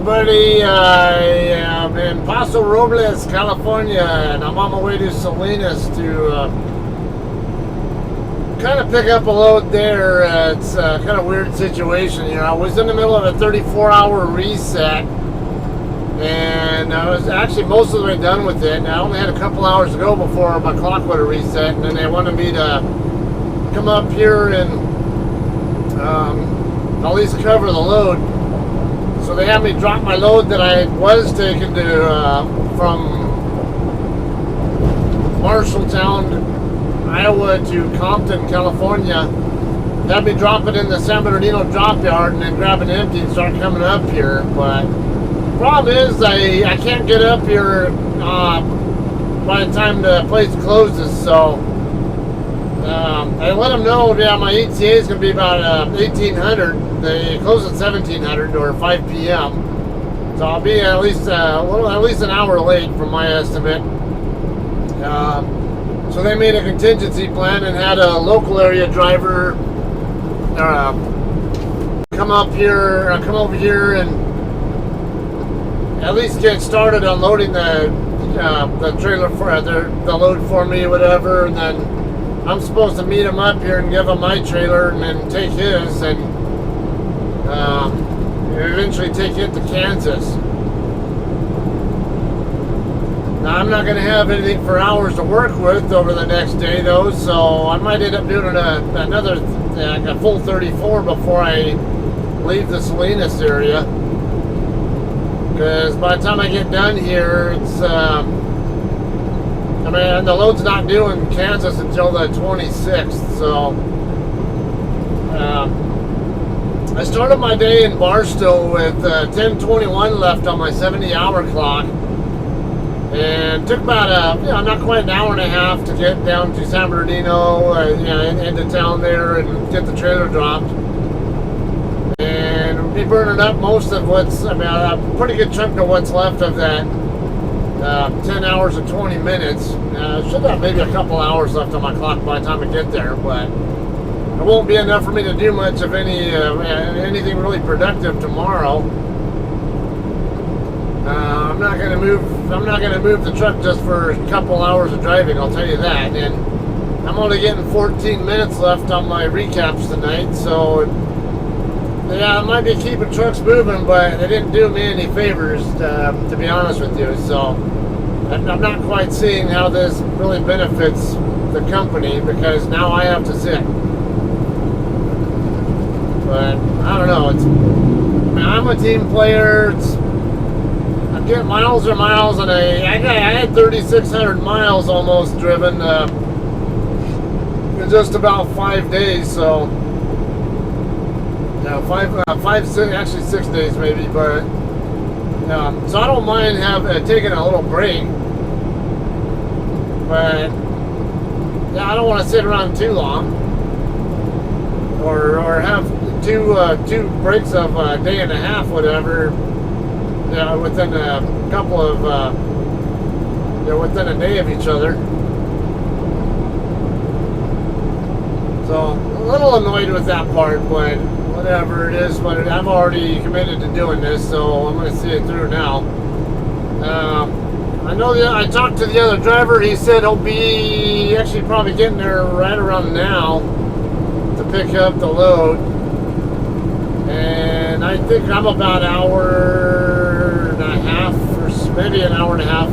everybody. I am in Paso Robles, California, and I'm on my way to Salinas to kind of pick up a load there. It's a kind of weird situation. You know, I was in the middle of a 34-hour reset, and I was actually most of the way done with it. And I only had a couple hours to go before my clock would have reset, and then they wanted me to come up here and at least cover the load. So they had me drop my load that I was taking to from Marshalltown, Iowa to Compton, California. They had me drop it in the San Bernardino drop yard and then grab it empty and start coming up here. But the problem is I can't get up here by the time the place closes. So I let them know, yeah, my ETA is going to be about 1800. They close at 1700 or 5 p.m. So I'll be at least an hour late from my estimate. So they made a contingency plan and had a local area driver come over here and at least get started unloading the trailer for the load for me, whatever, and then I'm supposed to meet him up here and give him my trailer and then take his and eventually take it to Kansas. Now I'm not going to have anything for hours to work with over the next day though, so I might end up doing a full 34 before I leave the Salinas area. Because by the time I get done here, it's the load's not due in Kansas until the 26th, so I started my day in Barstow with 10:21 left on my 70-hour clock, and took about not quite an hour and a half to get down to San Bernardino, into town there and get the trailer dropped, and be burning up most of a pretty good chunk of what's left of that 10 hours and 20 minutes. Should have maybe a couple hours left on my clock by the time I get there, but it won't be enough for me to do much of anything really productive tomorrow. I'm not going to move the truck just for a couple hours of driving, I'll tell you that. And I'm only getting 14 minutes left on my recaps tonight, so yeah, I might be keeping trucks moving, but they didn't do me any favors, to be honest with you. So I'm not quite seeing how this really benefits the company, because now I have to sit. But I don't know. I'm a team player. I get miles are miles, and I had 3,600 miles almost driven in just about 5 days. So. Actually 6 days maybe, but so I don't mind taking a little break, but I don't want to sit around too long, or have two breaks of a day and a half, whatever, within a couple of within a day of each other. So a little annoyed with that part, but whatever it is, but I'm already committed to doing this, so I'm going to see it through now. I know I talked to the other driver. He said he'll be actually probably getting there right around now to pick up the load, and I think I'm about an hour and a half, or maybe an hour and a half,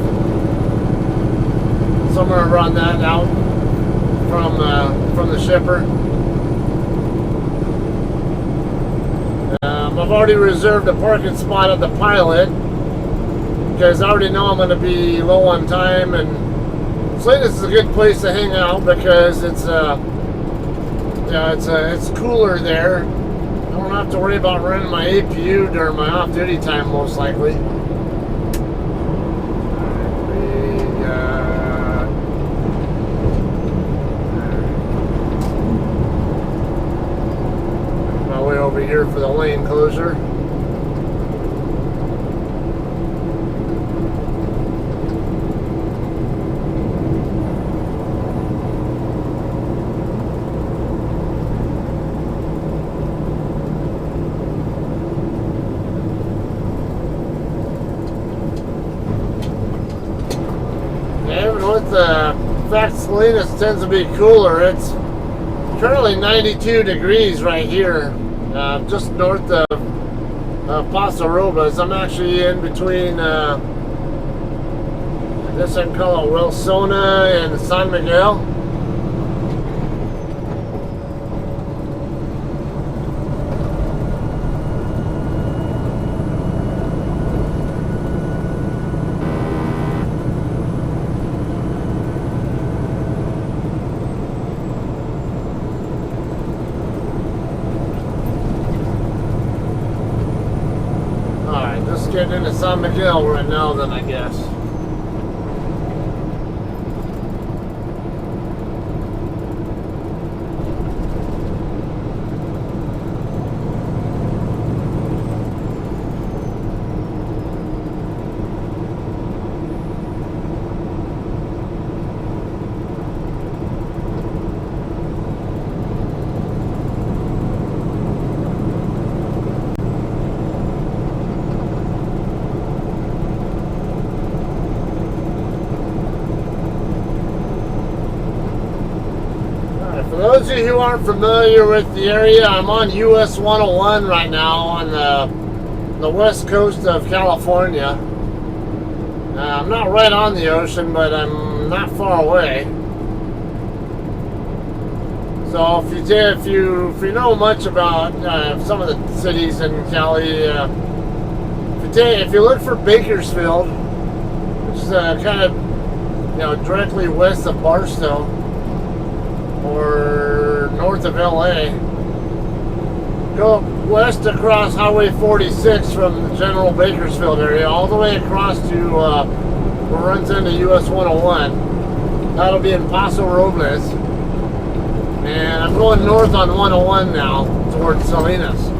somewhere around that out from the shipper. I've already reserved a parking spot at the Pilot, because I already know I'm going to be low on time, and Salinas is a good place to hang out because it's cooler there. I don't have to worry about running my APU during my off-duty time, most likely. Over here for the lane closure. fact, Salinas tends to be cooler. It's currently 92 degrees right here, just north of Paso Robles. I'm actually in between, I guess I can call it Wilsona and San Miguel. Getting into San Miguel right now then, I guess. For those of you who aren't familiar with the area, I'm on US 101 right now on the west coast of California. I'm not right on the ocean, but I'm not far away. So if you know much about some of the cities in Cali, if you look for Bakersfield, which is kind of directly west of Barstow, or north of LA, go west across Highway 46 from the general Bakersfield area all the way across to where it runs into US 101. That'll be in Paso Robles. And I'm going north on 101 now towards Salinas.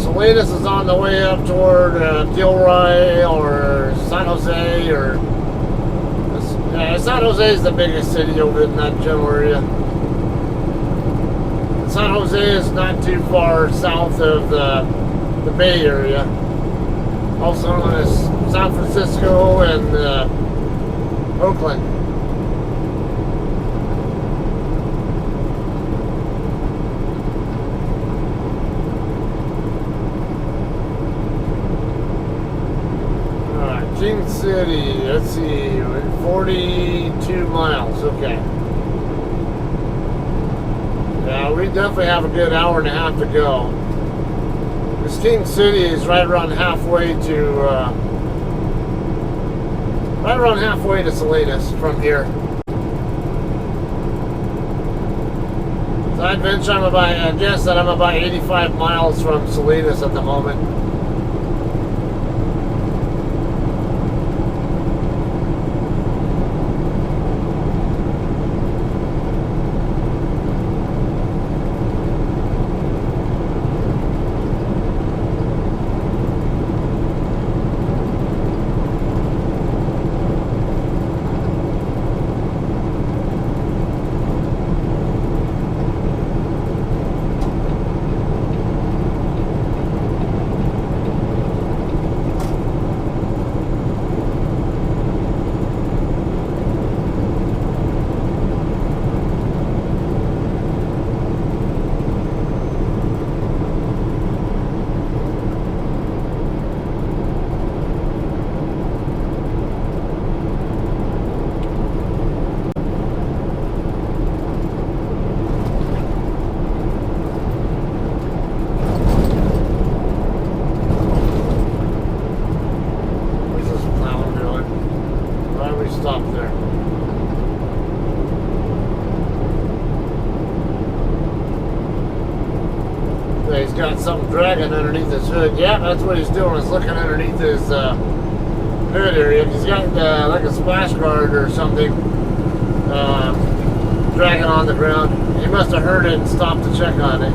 Salinas is on the way up toward Gilroy or San Jose, or San Jose is the biggest city over in that general area. San Jose is not too far south of the Bay Area, also known as San Francisco and Oakland. King City, let's see, 42 miles, okay. Yeah, we definitely have a good hour and a half to go. This King City is right around halfway to Salinas from here. So I'd venture I guess that I'm about 85 miles from Salinas at the moment. He's got something dragging underneath his hood. Yeah, that's what he's doing, is looking underneath his hood area. He's got like a splash guard or something dragging on the ground. He must have heard it and stopped to check on it.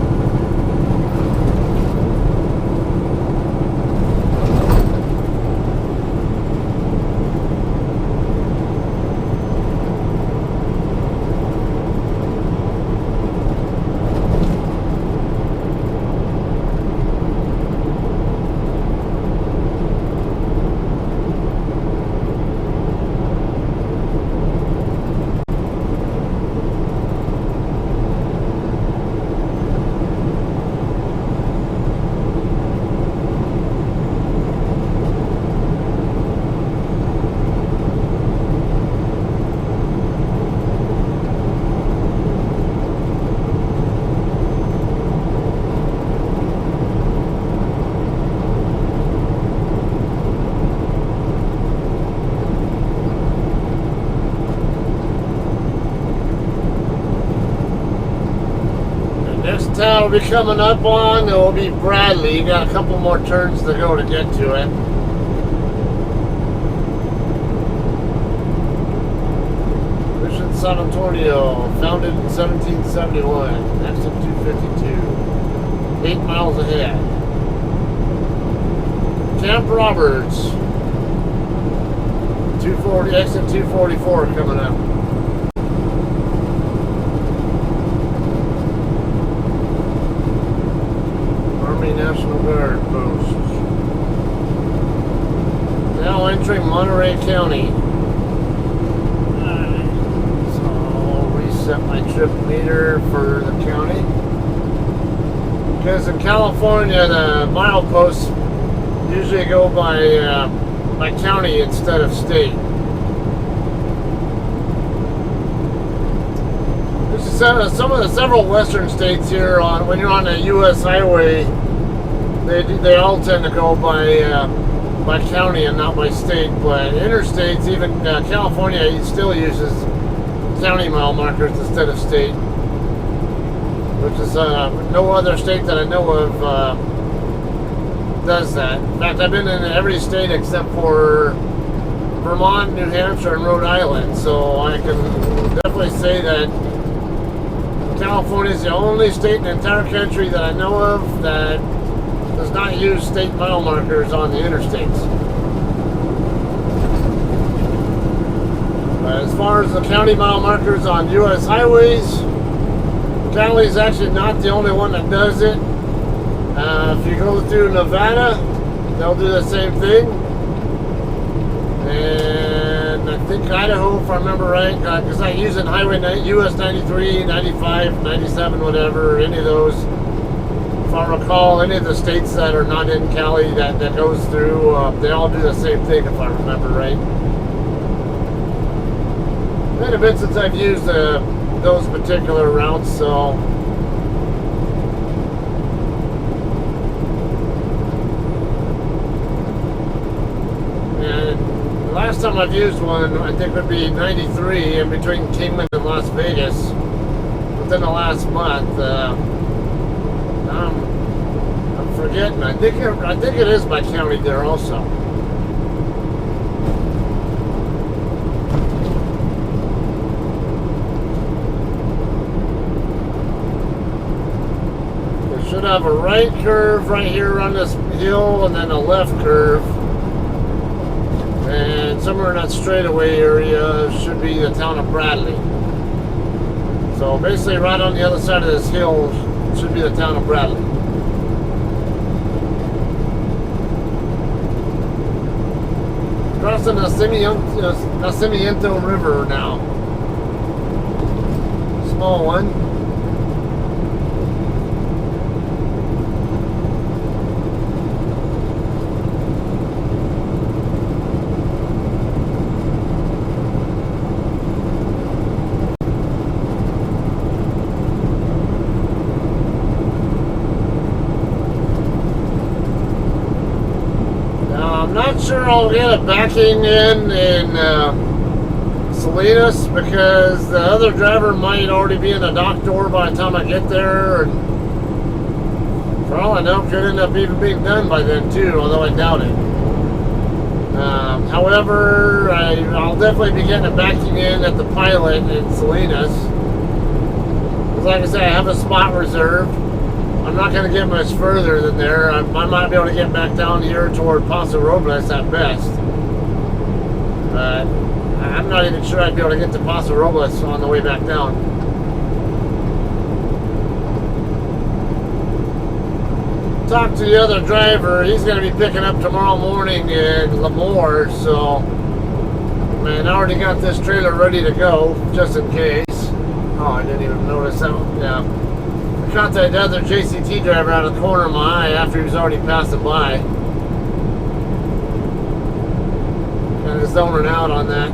Next town we'll be coming up on, it will be Bradley. You got a couple more turns to go to get to it. Mission San Antonio, founded in 1771. Exit 252. 8 miles ahead. Camp Roberts. 240, exit 244 coming up. National Guard post. Now entering Monterey County. So I'll reset my trip meter for the county. Because in California, the mileposts usually go by county instead of state. Some of the several western states here, when you're on a U.S. highway, they all tend to go by county and not by state. But interstates, even California, still uses county mile markers instead of state, which is no other state that I know of does that. In fact, I've been in every state except for Vermont, New Hampshire, and Rhode Island, so I can definitely say that California is the only state in the entire country that I know of that does not use state mile markers on the interstates. But as far as the county mile markers on U.S. highways, Cali is actually not the only one that does it. If you go through Nevada, they'll do the same thing. And I think Idaho, if I remember right, because I use it in Highway US 93, 95, 97, whatever, any of those. If I recall, any of the states that are not in Cali that goes through, they all do the same thing, if I remember right. It's been a bit since I've used those particular routes, so. And the last time I've used one, I think would be 93 in between Kingman and Las Vegas within the last month. I'm forgetting. I think it is by county there also. They should have a right curve right here on this hill, and then a left curve. And somewhere in that straightaway area should be the town of Bradley. So basically, right on the other side of this hill should be the town of Bradley. Crossing the Nacimiento River now. Small one. Not sure I'll get it backing in Salinas because the other driver might already be in the dock door by the time I get there, and for all I know, could end up even being done by then too, although I doubt it. However, I'll definitely be getting it backing in at the Pilot in Salinas. Because like I said, I have a spot reserved. I'm not going to get much further than there. I might be able to get back down here toward Paso Robles at best. But I'm not even sure I'd be able to get to Paso Robles on the way back down. Talked to the other driver. He's going to be picking up tomorrow morning in Lemoore. So, man, I already got this trailer ready to go just in case. Oh, I didn't even notice that. Yeah. Contacted the other JCT driver out of the corner of my eye after he was already passing by. Kind of zoning out on that.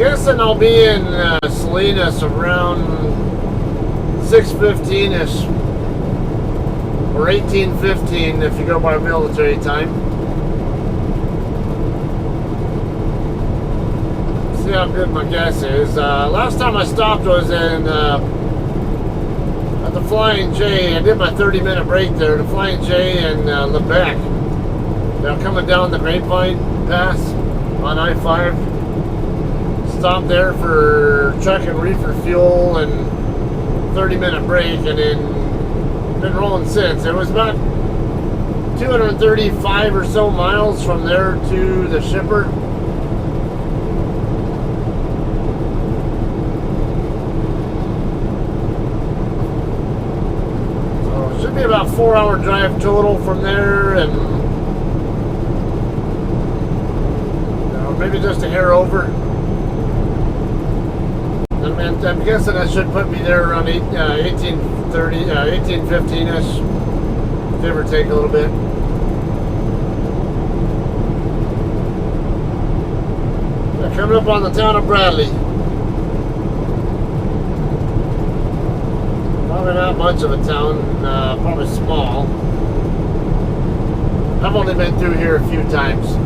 guessing I'll be in Salinas around 6:15ish or 18:15 if you go by military time. See how good my guess is. Last time I stopped was in at the Flying J. I did my 30-minute break there. The Flying J in Lebec. Now coming down the Grapevine Pass on I-5. Stopped there for truck and reefer fuel and 30-minute break, and then been rolling since. It was about 235 or so miles from there to the shipper. So it should be about a 4-hour drive total from there, and maybe just a hair over. I'm guessing that should put me there around 18:30, 18:15ish, give or take a little bit. Coming up on the town of Bradley. Probably not much of a town, probably small. I've only been through here a few times.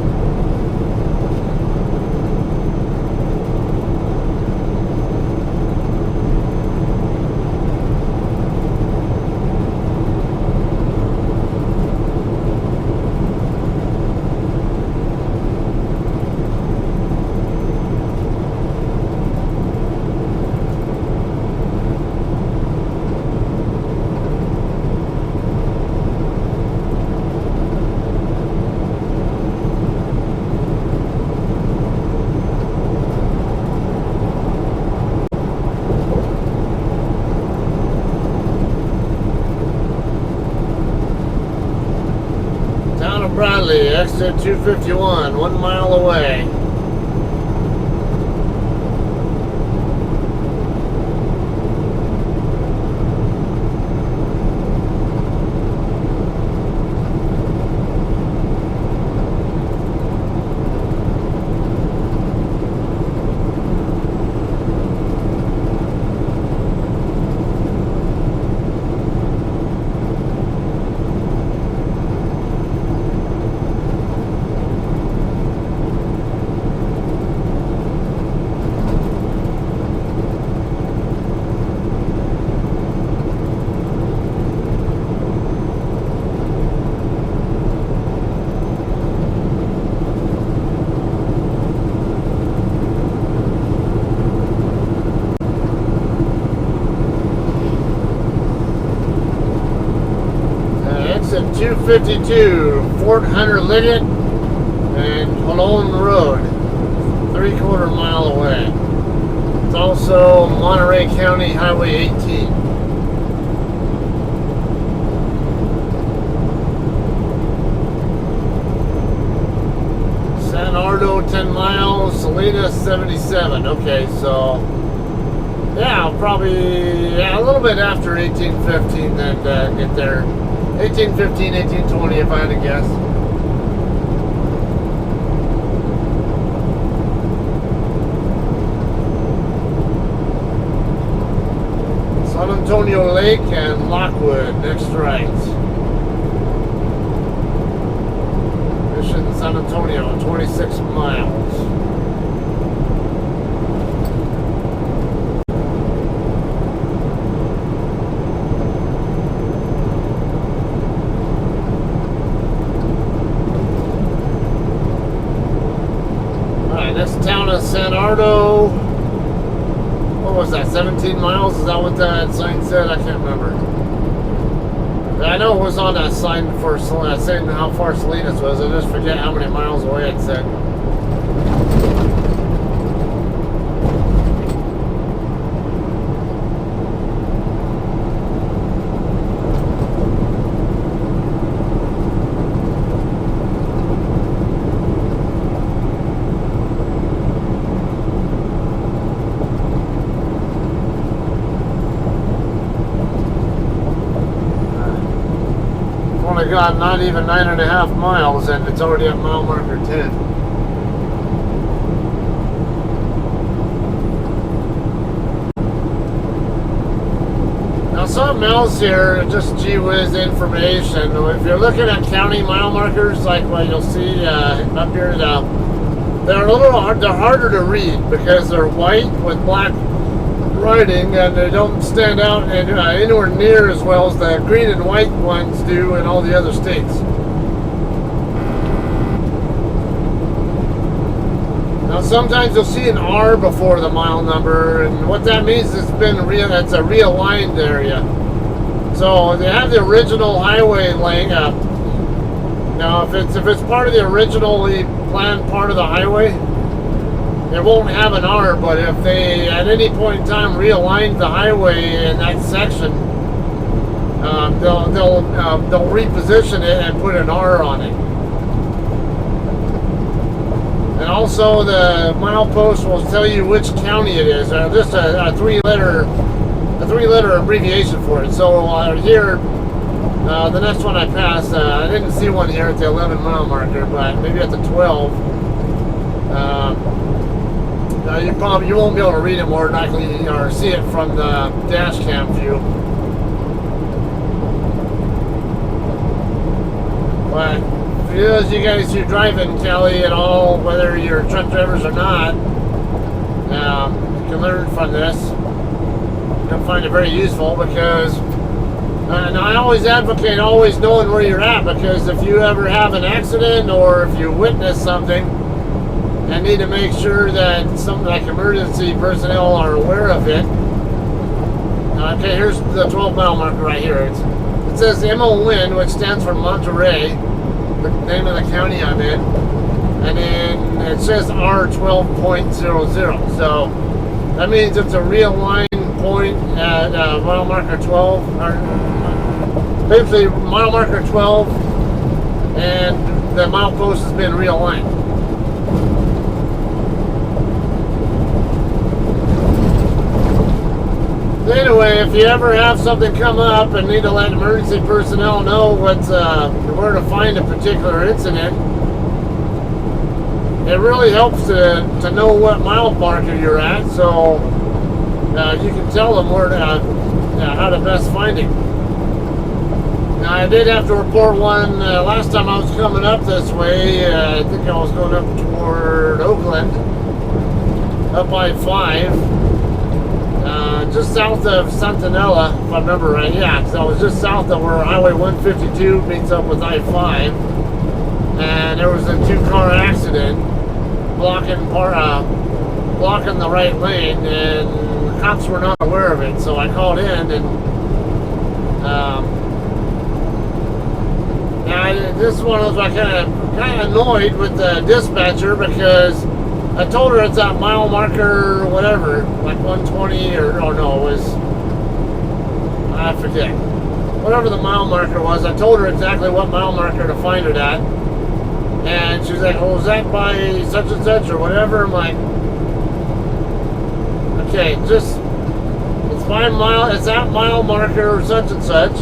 Bradley, exit 251, 1 mile away. Exit 252, Fort Hunter Liggett and Colon Road, 3/4 mile away. It's also Monterey County Highway 18. San Ardo 10 miles, Salinas 77. Okay, so yeah, I'll probably a little bit after 18:15 then get there. 18:15, 18:20 if I had to guess. San Antonio Lake and Lockwood, next right. Mission San Antonio, 26 miles. Next town is San Ardo. What was that, 17 miles? Is that what that sign said? I can't remember. I know it was on that sign for saying how far Salinas was. I just forget how many miles away it said. Only got not even 9.5 miles and it's already at mile marker 10. something else here, just gee whiz information. If you're looking at county mile markers, like what you'll see up here, they're a little hard, they're harder to read because they're white with black writing, and they don't stand out anywhere near as well as the green and white ones do in all the other states. Now sometimes you'll see an R before the mile number, and what that means is it's a realigned area. So they have the original highway lane up. Now if it's part of the originally planned part of the highway, it won't have an R, but if they at any point in time realign the highway in that section, they'll reposition it and put an R on it. And also the milepost will tell you which county it is. Just a three-letter abbreviation for it. So here, the next one I passed, I didn't see one here at the 11 mile marker, but maybe at the 12. You won't be able to read it more than likely or see it from the dash cam view. But for you guys who drive in Cali at all, whether you're truck drivers or not, you can learn from this. You'll find it very useful because, and I always advocate always knowing where you're at, because if you ever have an accident or if you witness something and need to make sure that something like emergency personnel are aware of it. Okay, here's the 12 mile marker right here. It says MON, which stands for Monterey, the name of the county I'm in, and then it says R12.00. So that means it's a realigned point at mile marker 12, or basically mile marker 12, and the milepost has been realigned. Anyway, if you ever have something come up and need to let emergency personnel know where to find a particular incident, it really helps to know what mile marker you're at, so you can tell them how to best find it. Now, I did have to report one last time I was coming up this way. I think I was going up toward Oakland, up I-5. Just south of Santanella, if I remember right. Yeah, because I was just south of where Highway 152 meets up with I-5, and there was a two-car accident blocking the right lane, and the cops were not aware of it. So I called in, and this is one of those I kind of annoyed with the dispatcher, because I told her it's that mile marker, whatever, like 120 or no, it was, I forget. Whatever the mile marker was, I told her exactly what mile marker to find it at. And she's like, oh, is that by such and such or whatever? I'm like, okay, it's that mile marker or such and such.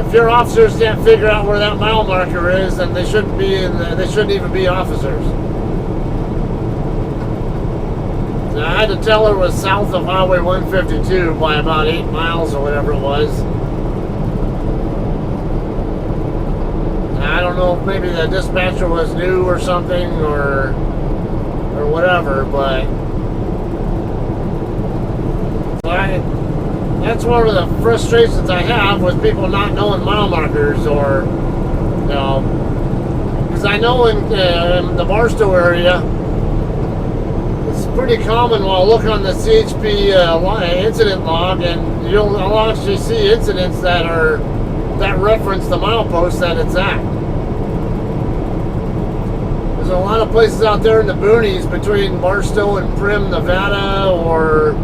If your officers can't figure out where that mile marker is, then they shouldn't even be officers. I had to tell her it was south of Highway 152 by about 8 miles or whatever it was. I don't know if maybe the dispatcher was new or something or whatever, but that's one of the frustrations I have with people not knowing mile markers, or because I know in the Barstow area, it's pretty common when I look on the CHP incident log, and I'll actually see incidents that reference the milepost that it's at. There's a lot of places out there in the boonies between Barstow and Primm, Nevada, or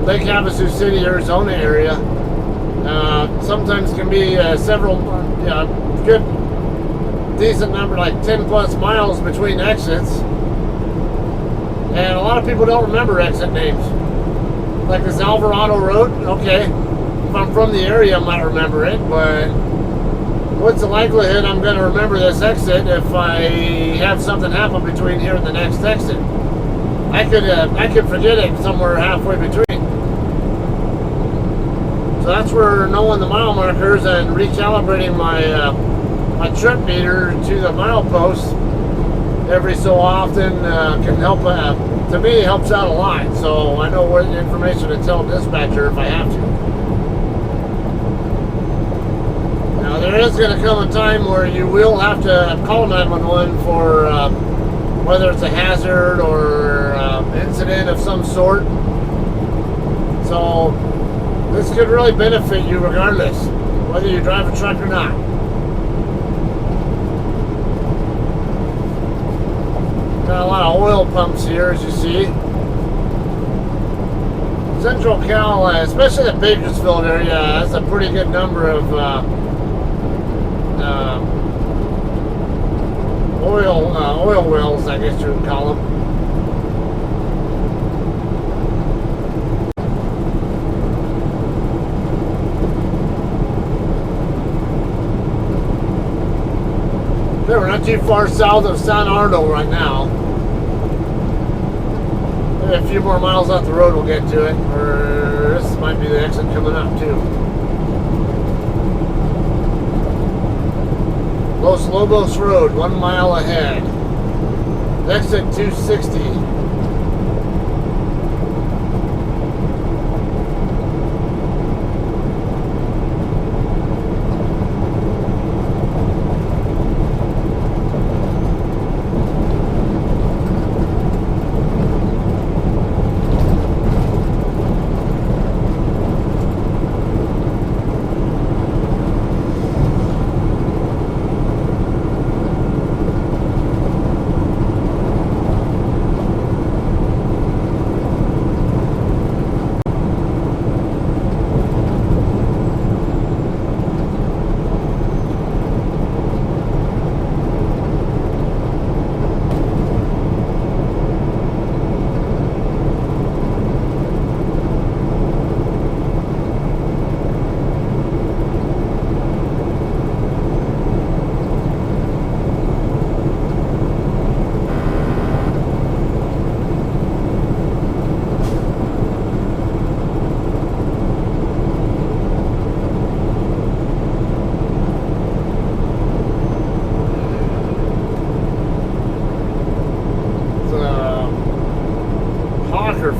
Lake Havasu City, Arizona area. Sometimes can be several good, decent number, like 10 plus miles between exits. And a lot of people don't remember exit names. Like this Alvarado Road, okay, if I'm from the area I might remember it, but what's the likelihood I'm going to remember this exit if I have something happen between here and the next exit? I could forget it somewhere halfway between. So that's where knowing the mile markers and recalibrating my my trip meter to the milepost every so often can help. To me, helps out a lot. So I know what information to tell dispatcher if I have to. Now there is going to come a time where you will have to call 911 for whether it's a hazard or incident of some sort. So this could really benefit you regardless, whether you drive a truck or not. Got a lot of oil pumps here, as you see. Central Cal, especially the Bakersfield area, has a pretty good number of oil wells, I guess you would call them. We're not too far south of San Ardo right now. Maybe a few more miles off the road we'll get to it. Or this might be the exit coming up too. Los Lobos Road, 1 mile ahead. Exit 260.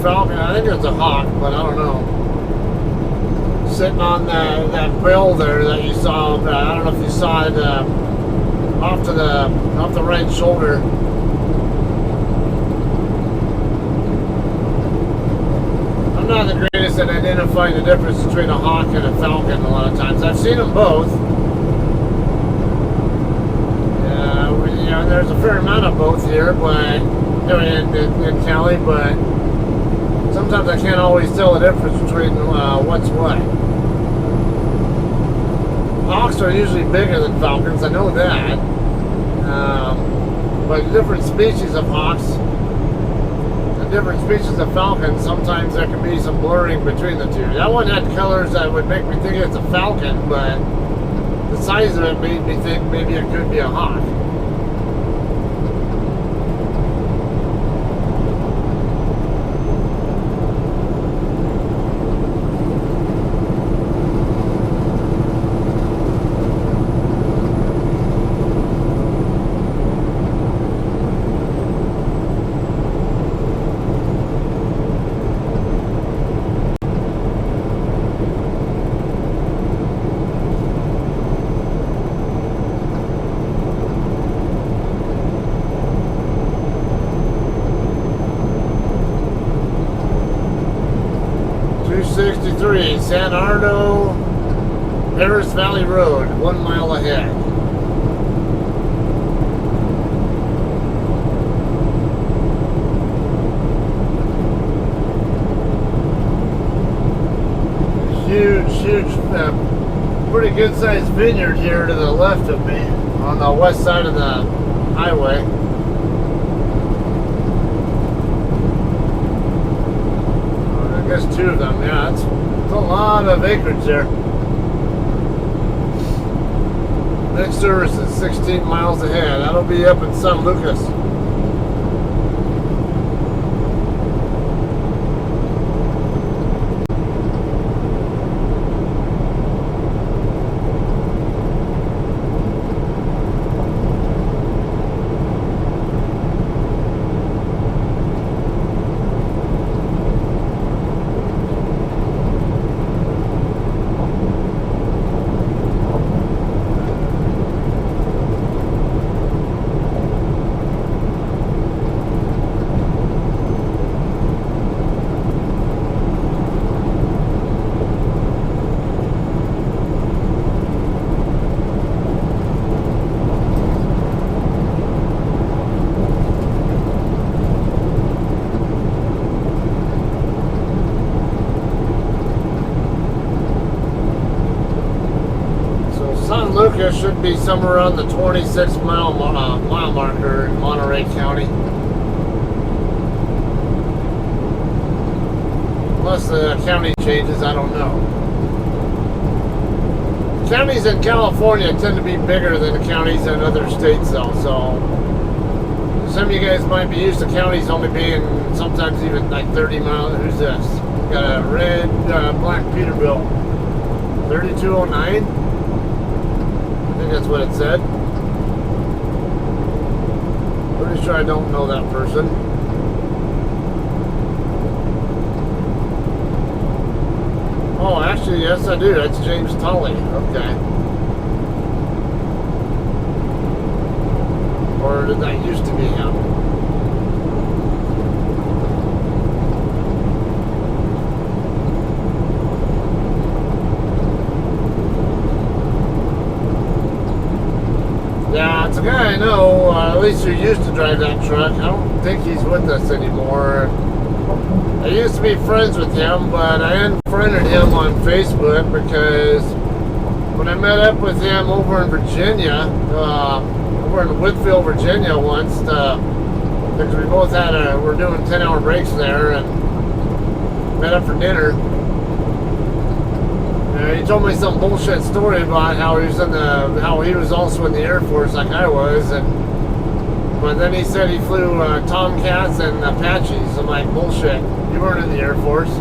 Falcon, I think it's a hawk, but I don't know. Sitting on that bill there that you saw. I don't know if you saw it off the right shoulder. I'm not the greatest at identifying the difference between a hawk and a falcon. A lot of times, I've seen them both. There's a fair amount of both here, but in Cali, but. Sometimes I can't always tell the difference between what's what. Hawks are usually bigger than falcons, I know that. But different species of hawks and different species of falcons, sometimes there can be some blurring between the two. That one had colors that would make me think it's a falcon, but the size of it made me think maybe it could be a hawk. San Ardo, Paris Valley Road, 1 mile ahead. Huge, pretty good sized vineyard here to the left of me on the west side of the highway. I guess 2 of them, yeah, it's a lot of acreage there. Next service is 16 miles ahead. That'll be up in San Lucas. America should be somewhere around the 26 mile marker in Monterey County. Unless the county changes, I don't know. Counties in California tend to be bigger than the counties in other states, though. So some of you guys might be used to counties only being sometimes even like 30 miles. Who's this? Got a red black Peterbilt. 3209. I think that's what it said. Pretty sure I don't know that person. Oh, actually, yes, I do. That's James Tully. Okay. Or did that used to be him? Yeah, it's a guy I know. At least who used to drive that truck. I don't think he's with us anymore. I used to be friends with him, but I unfriended him on Facebook because when I met up with him over in Virginia, over in Whitfield, Virginia once, because we both we're doing 10-hour breaks there and met up for dinner. He told me some bullshit story about how he was also in the Air Force like I was, but then he said he flew Tomcats and Apaches. I'm like, bullshit. You weren't in the Air Force. I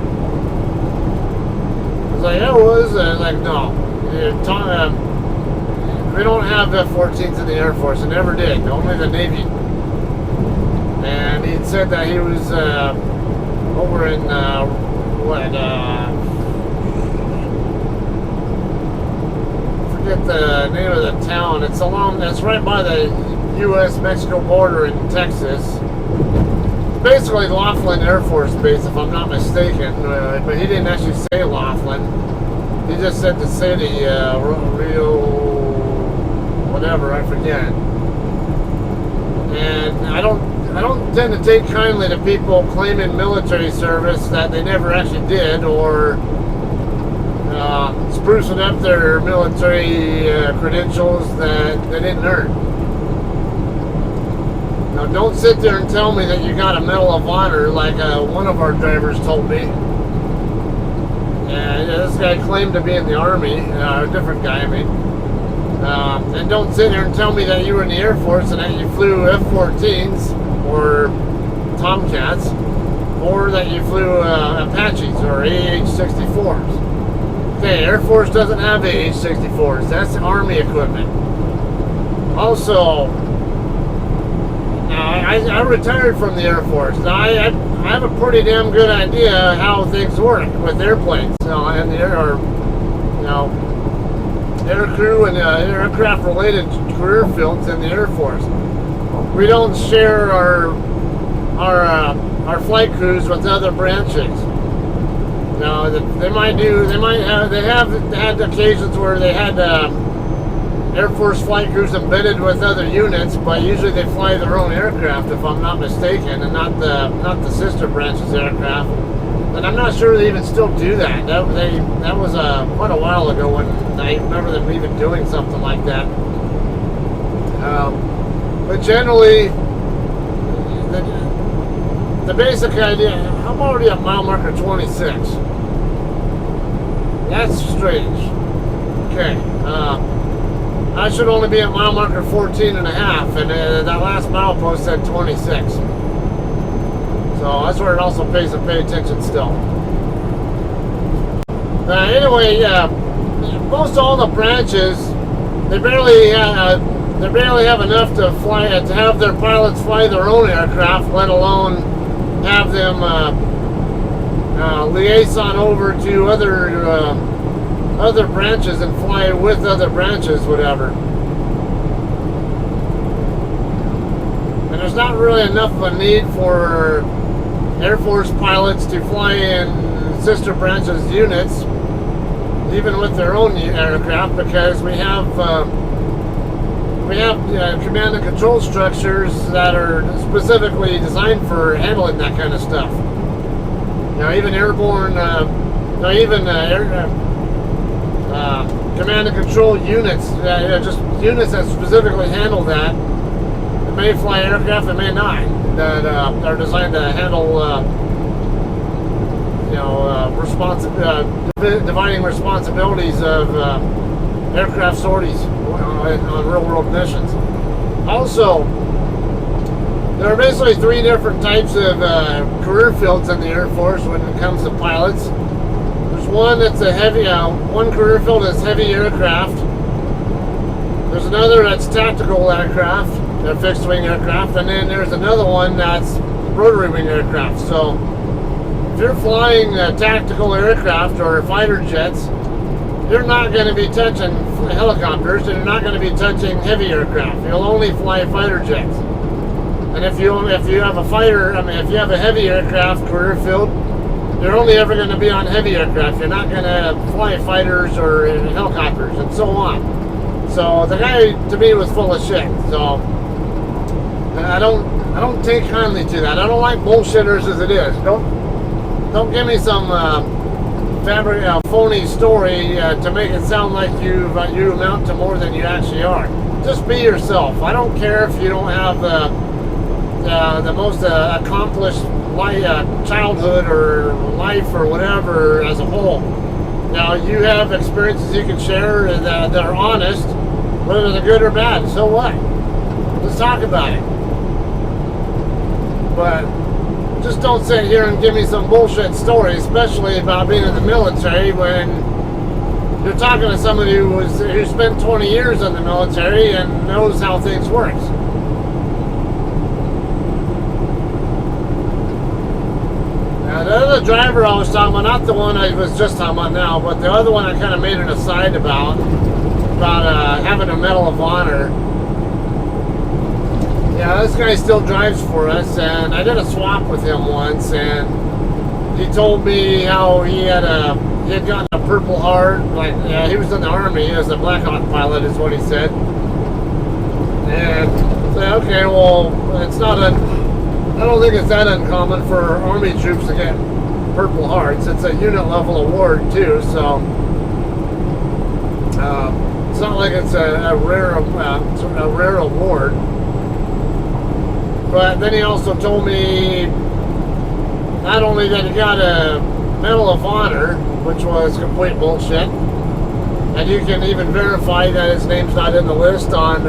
was like, yeah, I was. I was like, no. We don't have F-14s in the Air Force. I never did. Only the Navy. And he said that he was over in, forget the name of the town. It's right by the U.S.-Mexico border in Texas. Basically Laughlin Air Force Base, if I'm not mistaken, but he didn't actually say Laughlin. He just said the city, Rio, whatever, I forget. And I don't tend to take kindly to people claiming military service that they never actually did, or sprucing up their military credentials that they didn't earn. Now, don't sit there and tell me that you got a Medal of Honor like one of our drivers told me. And this guy claimed to be in the Army, a different guy, I mean. And don't sit here and tell me that you were in the Air Force and that you flew F-14s or Tomcats, or that you flew Apaches or AH-64s. Okay, Air Force doesn't have AH-64s. That's Army equipment. Also, I retired from the Air Force. Now, I have a pretty damn good idea how things work with airplanes, and the air crew and aircraft-related career fields in the Air Force. We don't share our flight crews with other branches. Now, they have had occasions where they had Air Force flight crews embedded with other units, but usually they fly their own aircraft, if I'm not mistaken, and not the sister branch's aircraft. And I'm not sure they even still do that. That was quite a while ago when I remember them even doing something like that. But generally, the basic idea. I'm already at mile marker 26. That's strange. Okay. I should only be at mile marker 14 and a half, and that last mile post said 26. So that's where it also pays to pay attention still. Anyway, most all the branches, they barely have enough to have their pilots fly their own aircraft, let alone have them liaison over to other branches and fly with other branches, whatever. And there's not really enough of a need for Air Force pilots to fly in sister branches units, even with their own aircraft, because we have command and control structures that are specifically designed for handling that kind of stuff. Now, even airborne, command and control units, just units that specifically handle that. It may fly aircraft, it may not, that are designed to handle, dividing responsibilities of aircraft sorties on real-world missions. Also, there are basically 3 different types of career fields in the Air Force when it comes to pilots. There's one that's a heavy, one career field is heavy aircraft. There's another that's tactical aircraft, fixed wing aircraft, and then there's another one that's rotary wing aircraft. So if you're flying tactical aircraft or fighter jets, you're not going to be touching helicopters, and you're not going to be touching heavy aircraft. You'll only fly fighter jets. And if you have a if you have a heavy aircraft career field, you're only ever going to be on heavy aircraft. You're not going to fly fighters or helicopters and so on. So the guy to me was full of shit. So I don't take kindly to that. I don't like bullshitters as it is. Don't give me some phony story to make it sound like you amount to more than you actually are. Just be yourself. I don't care if you don't have the most accomplished childhood or life or whatever as a whole. Now, you have experiences you can share that are honest, whether they're good or bad. So what? Let's talk about it. But just don't sit here and give me some bullshit story, especially about being in the military, when you're talking to somebody who spent 20 years in the military and knows how things work. Now, the other driver I was talking about, not the one I was just talking about now, but the other one I kind of made an aside about having a Medal of Honor. Yeah, this guy still drives for us, and I did a swap with him once, and he told me how he had gotten a Purple Heart. He was in the Army as a Black Hawk pilot, is what he said. And I said, okay, well, I don't think it's that uncommon for Army troops to get Purple Hearts. It's a unit level award too, so it's not like it's a rare award. But then he also told me not only that he got a Medal of Honor, which was complete bullshit, and you can even verify that his name's not in the list on,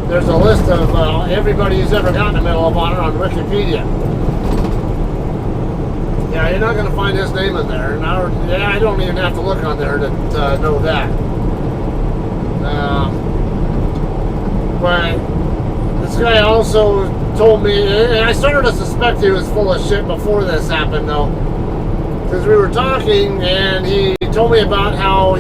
there's a list of everybody who's ever gotten a Medal of Honor on Wikipedia. Yeah, you're not going to find his name in there. And I don't even have to look on there to know that. But this guy also told me, and I started to suspect he was full of shit before this happened, though, because we were talking, and he told me about how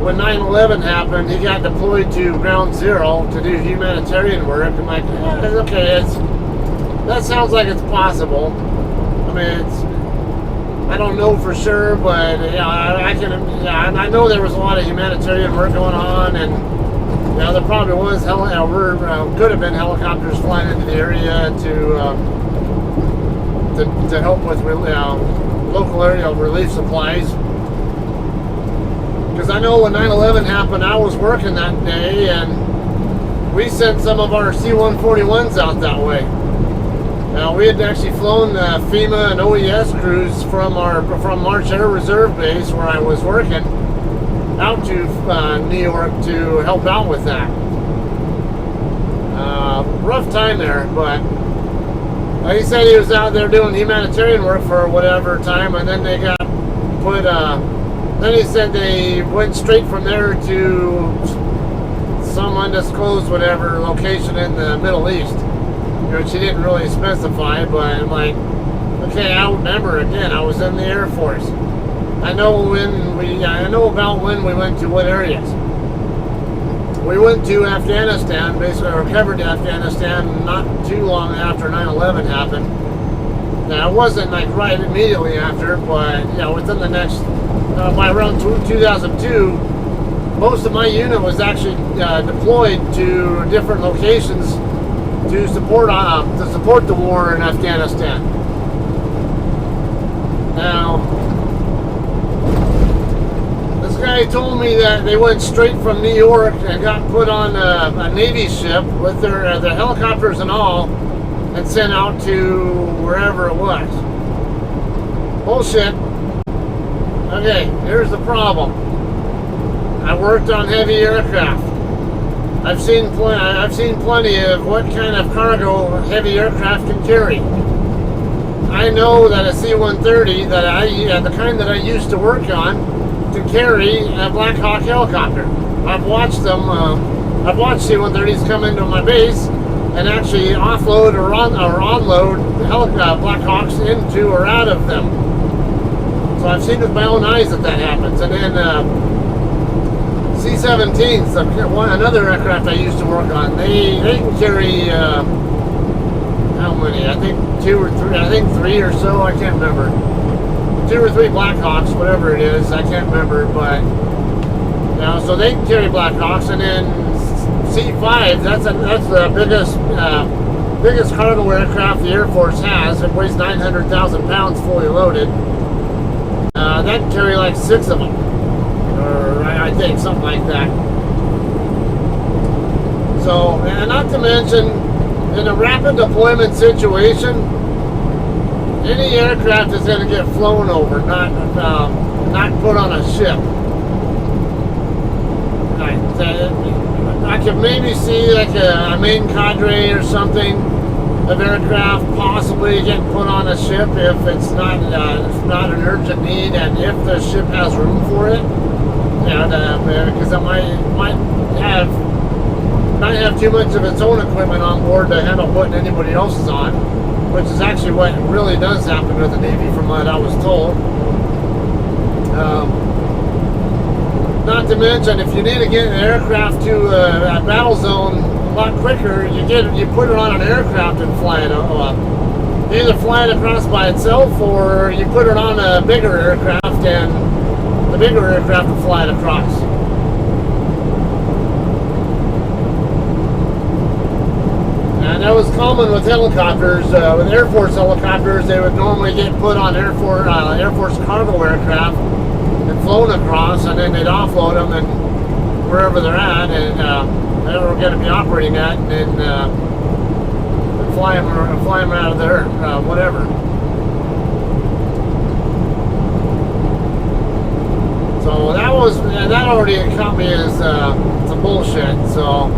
when 9/11 happened, he got deployed to Ground Zero to do humanitarian work. I'm like, okay, that sounds like it's possible. I mean, I don't know for sure, but I know there was a lot of humanitarian work going on, and there probably was could have been helicopters flying into the area to help with local area relief supplies. Because I know when 9/11 happened, I was working that day, and we sent some of our C-141s out that way. Now, we had actually flown FEMA and OES crews from March Air Reserve Base, where I was working, out to New York to help out with that. Rough time there, but he said he was out there doing humanitarian work for whatever time, and then they got put. Then he said they went straight from there to some undisclosed whatever location in the Middle East, which he didn't really specify. But I'm like, okay, I remember again. I was in the Air Force. I know about when we went to what areas. We went to Afghanistan, basically recovered to Afghanistan not too long after 9/11 happened. Now, it wasn't like right immediately after, but within the next, by around 2002, most of my unit was actually deployed to different locations to support the war in Afghanistan. Now, guy told me that they went straight from New York and got put on a Navy ship with their helicopters and all, and sent out to wherever it was. Bullshit. Okay, here's the problem. I worked on heavy aircraft. I've seen plenty of what kind of cargo heavy aircraft can carry. I know that a C-130 the kind that I used to work on, can carry a Black Hawk helicopter. I've watched them. I've watched C-130s come into my base and actually offload or unload Black Hawks into or out of them. So I've seen with my own eyes that happens. And then C-17s, another aircraft I used to work on, they can carry how many? I think 2 or 3. I think 3 or so. I can't remember. 2 or 3 Black Hawks, whatever it is. I can't remember, but so they can carry Black Hawks. And then C-5, that's the biggest cargo aircraft the Air Force has. It weighs 900,000 pounds fully loaded. That can carry like 6 of them, or I think something like that. So, and not to mention, in a rapid deployment situation, any aircraft is going to get flown over, not put on a ship. I could maybe see like a main cadre or something of aircraft possibly getting put on a ship if it's not an urgent need, and if the ship has room for it. Because it might have too much of its own equipment on board to handle putting anybody else's on, which is actually what really does happen with the Navy, from what I was told. Not to mention, if you need to get an aircraft to a battle zone a lot quicker, you put it on an aircraft and fly it up. You either fly it across by itself, or you put it on a bigger aircraft, and the bigger aircraft will fly it across. And that was common with helicopters. With Air Force helicopters, they would normally get put on Air Force cargo aircraft and flown across, and then they'd offload them and wherever they're at, and they were going to be operating at, and then fly them out of there, whatever. So that already caught me as some bullshit. So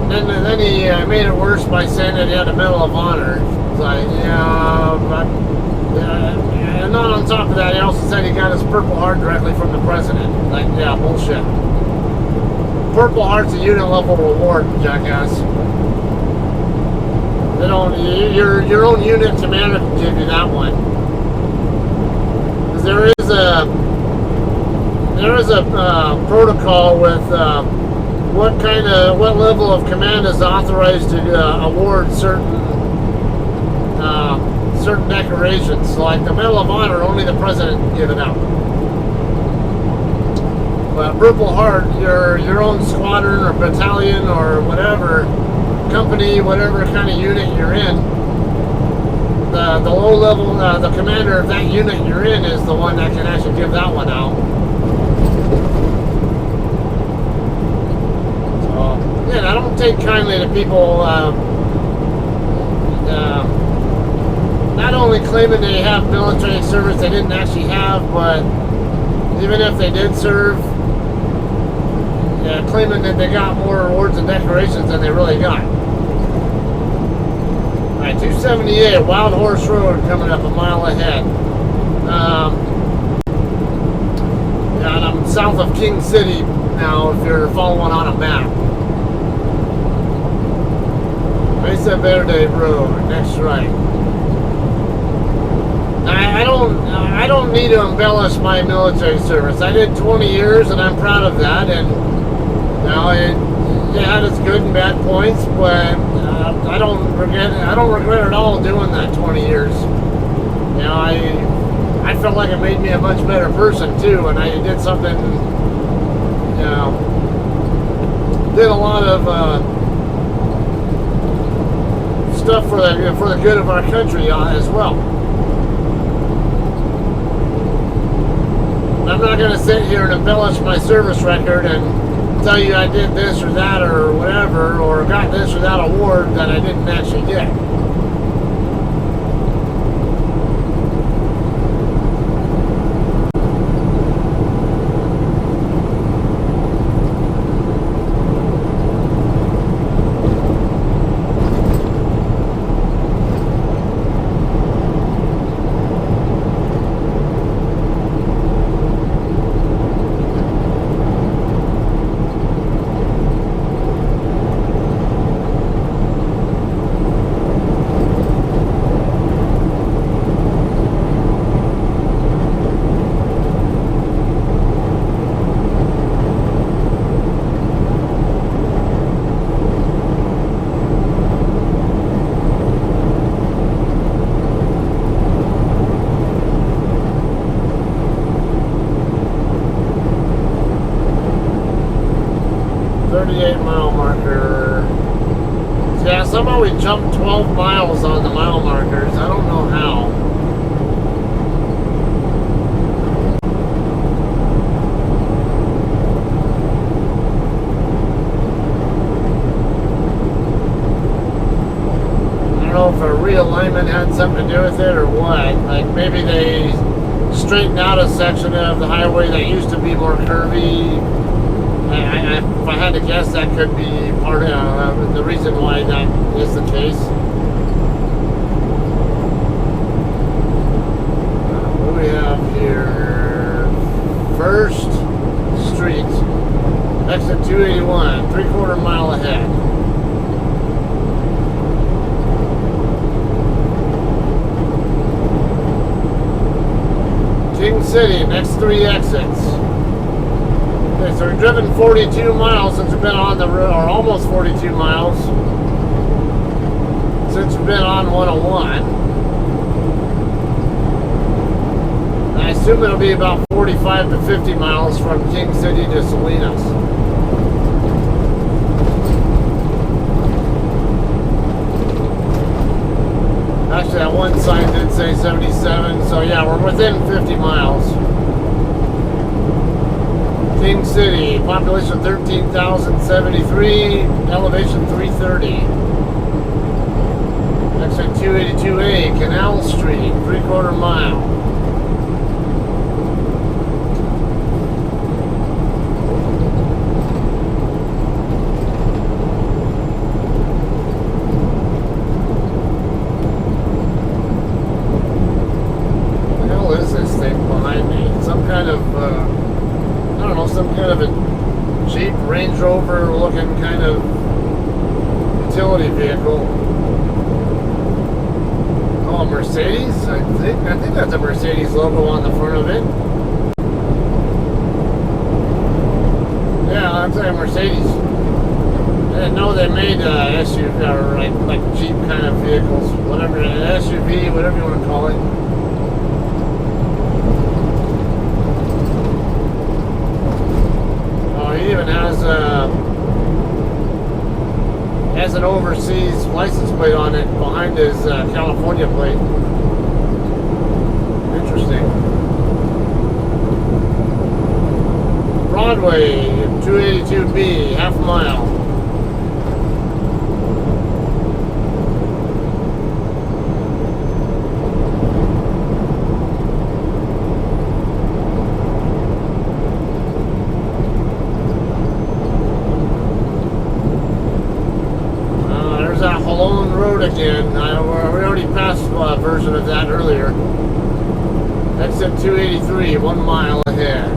then he made it worse by saying that he had a Medal of Honor. It's like, and not on top of that, he also said he got his Purple Heart directly from the president. Like, yeah, bullshit. Purple Heart's a unit level reward, jackass. They don't. Your own unit commander can give you that one. Because there is a protocol with what level of command is authorized to award certain decorations. So like the Medal of Honor, only the president can give it out. But Purple Heart, your own squadron or battalion or whatever company, whatever kind of unit you're in, the low level, the commander of that unit you're in is the one that can actually give that one out. So again, I don't take kindly to people not only claiming they have military service they didn't actually have, but even if they did serve, claiming that they got more awards and decorations than they really got. Alright, 278, Wild Horse Road coming up a mile ahead. And I'm south of King City now, if you're following on a map. Mesa Verde Road, next right. I don't need to embellish my military service. I did 20 years, and I'm proud of that. And it had its good and bad points, but I don't regret at all doing that 20 years. I felt like it made me a much better person too, and I did something. Did a lot of stuff for the good of our country as well. I'm not going to sit here and embellish my service record and tell you I did this or that or whatever, or got this or that award that I didn't actually get. 38 mile marker. Yeah, somehow we jumped 12 miles on the mile markers. I don't know how. I don't know if a realignment had something to do with it or what. Like maybe they straightened out a section of the highway that used to be more curvy. If I had to guess, that could be part of the reason why that is the case. What do we have here? First Street, exit 281, 3/4 mile ahead. King City, next 3 exits. Okay, so we've driven 42 miles since we've been on the road, or almost 42 miles since we've been on 101. And I assume it'll be about 45 to 50 miles from King City to Salinas. Actually, that one sign did say 77, so yeah, we're within 50 miles. King City, population 13,073, elevation 330. Exit 282A, Canal Street, 3/4 mile. What the hell is this thing behind me? Some kind of I don't know, some kind of a Jeep Range Rover looking kind of utility vehicle. Oh, a Mercedes? I think that's a Mercedes logo on the front of it. Yeah, that's a Mercedes. I didn't know they made SUV or like Jeep kind of vehicles, whatever, an SUV, whatever you want to call it. He even has an overseas license plate on it behind his California plate. Interesting. Broadway, 282B, half mile. Again, we already passed a version of that earlier. Exit 283, 1 mile ahead.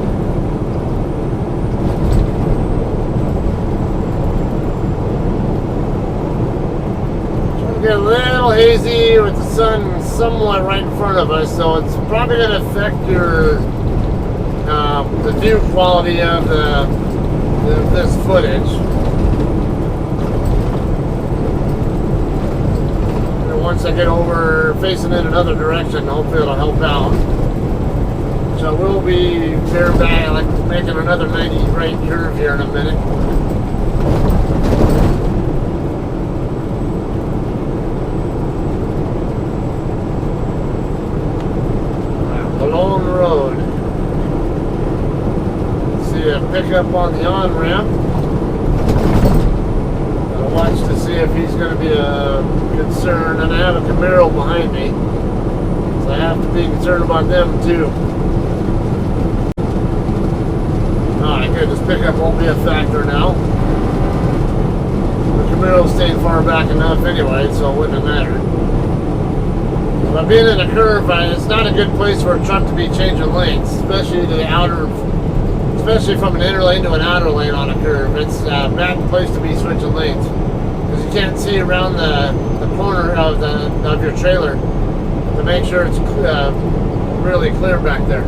It's going to get a little hazy with the sun somewhat right in front of us, so it's probably going to affect your the view quality of this footage. Once I get over facing in another direction, hopefully it'll help out. So we'll be there back, like making another 90 right curve here in a minute. Wow, the long road. pick up on the on-ramp. Gotta watch to see if he's going to be a concern. And I have a Camaro behind me, so I have to be concerned about them too. Alright, good. This pickup won't be a factor now. The Camaro stayed far back enough anyway, so it wouldn't have mattered. But being in a curve, it's not a good place for a truck to be changing lanes, especially to the outer, especially from an inner lane to an outer lane on a curve. It's a bad place to be switching lanes because you can't see around the corner of your trailer to make sure it's really clear back there.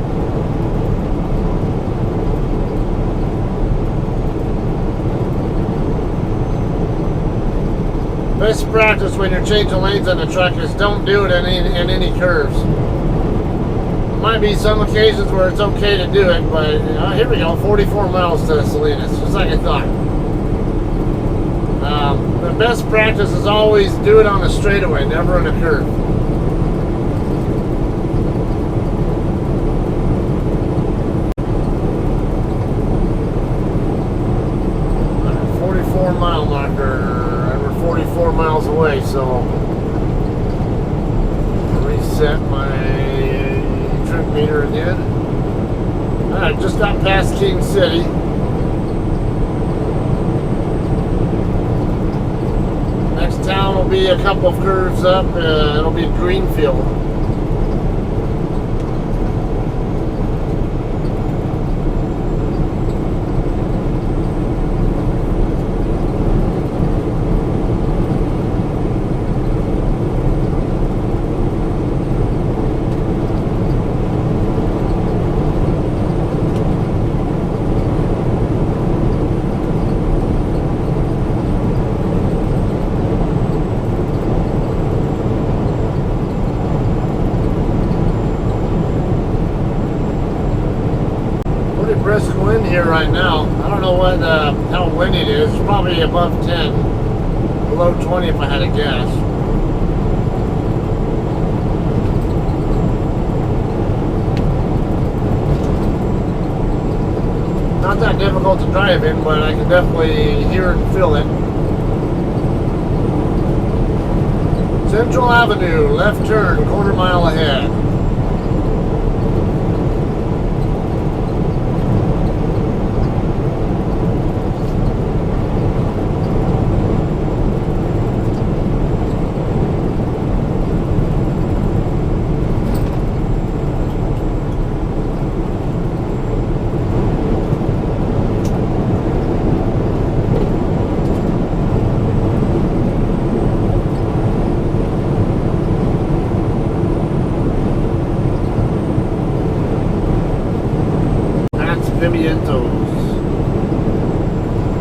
Best practice when you're changing lanes on the truck is don't do it in any curves. There might be some occasions where it's okay to do it, but here we go, 44 miles to Salinas, just like I thought. The best practice is always do it on a straightaway, never on a curve. All right, 44 mile marker. 44 miles away, so reset my trip meter again. Alright, just got past King City. Next town will be a couple of curves up, it'll be Greenfield. 40 brisk wind here right now. I don't know what how windy it is. It's probably above 10, below 20 if I had to guess. Not that difficult to drive in, but I can definitely hear and feel it. Central Avenue, left turn, quarter mile ahead.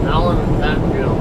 Allen and Pattonville.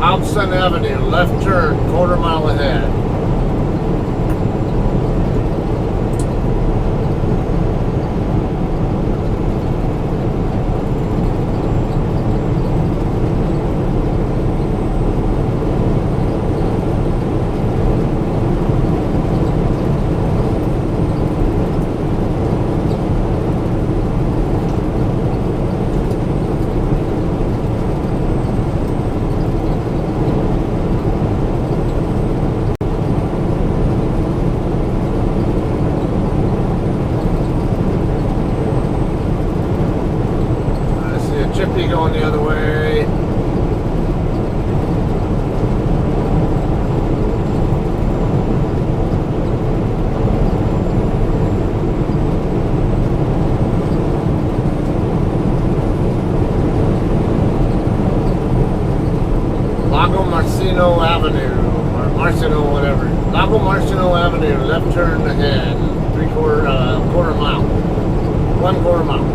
Hobson Avenue, left turn, quarter mile ahead. Chippy going the other way. Lago Marcino Avenue, or Marcino, whatever. Lago Marcino Avenue, left turn ahead, quarter mile. 1/4 mile.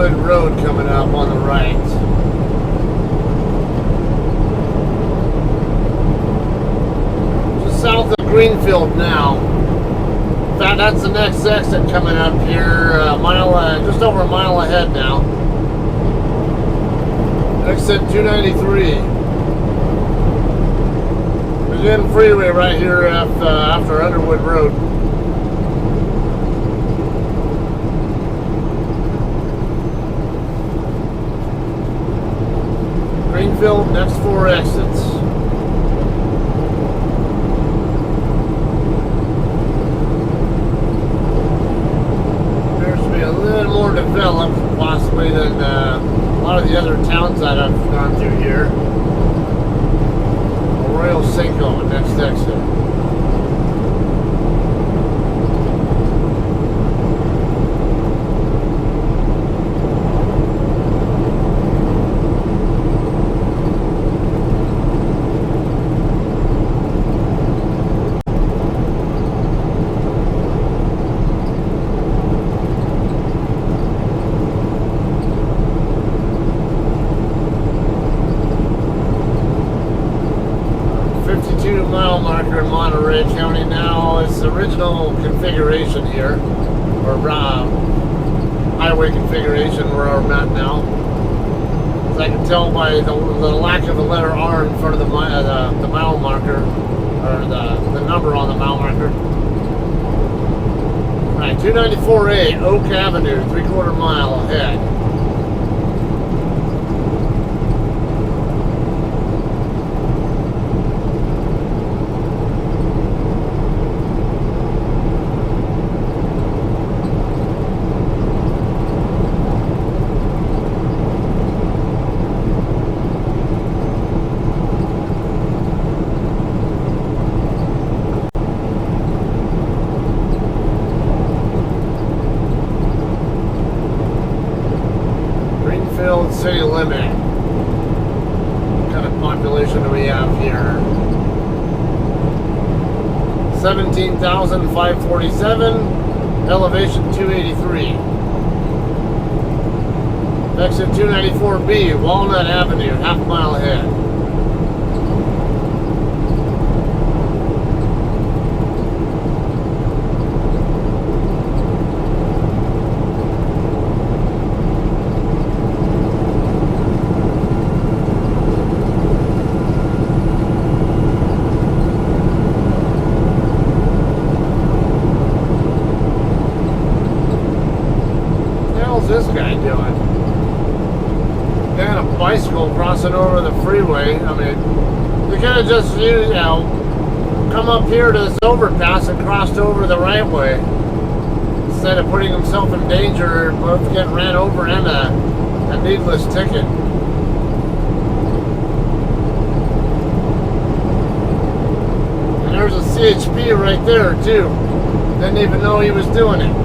Road coming up on the right. Just south of Greenfield now. In fact, that's the next exit coming up here. Just over a mile ahead now. Exit 293. Begin freeway right here after Underwood Road. Greenfield, next 4 exits. Appears to be a little more developed, possibly, than a lot of the other towns that I've gone through here. Arroyo Cinco, next exit. Mile marker in Monterey County now. It's the original configuration here, or highway configuration where I'm at now. As I can tell by the lack of the letter R in front of the mile marker, or the number on the mile marker. Alright, 294A, Oak Avenue, 3/4 mile ahead. City limit. What kind of population do we have here? 17,547. Elevation 283. Exit 294B, Walnut Avenue, half mile ahead. crossing over the freeway. I mean, they could have just used, come up here to this overpass and crossed over the right way instead of putting himself in danger, both getting ran over and a needless ticket. And there's a CHP right there too. Didn't even know he was doing it.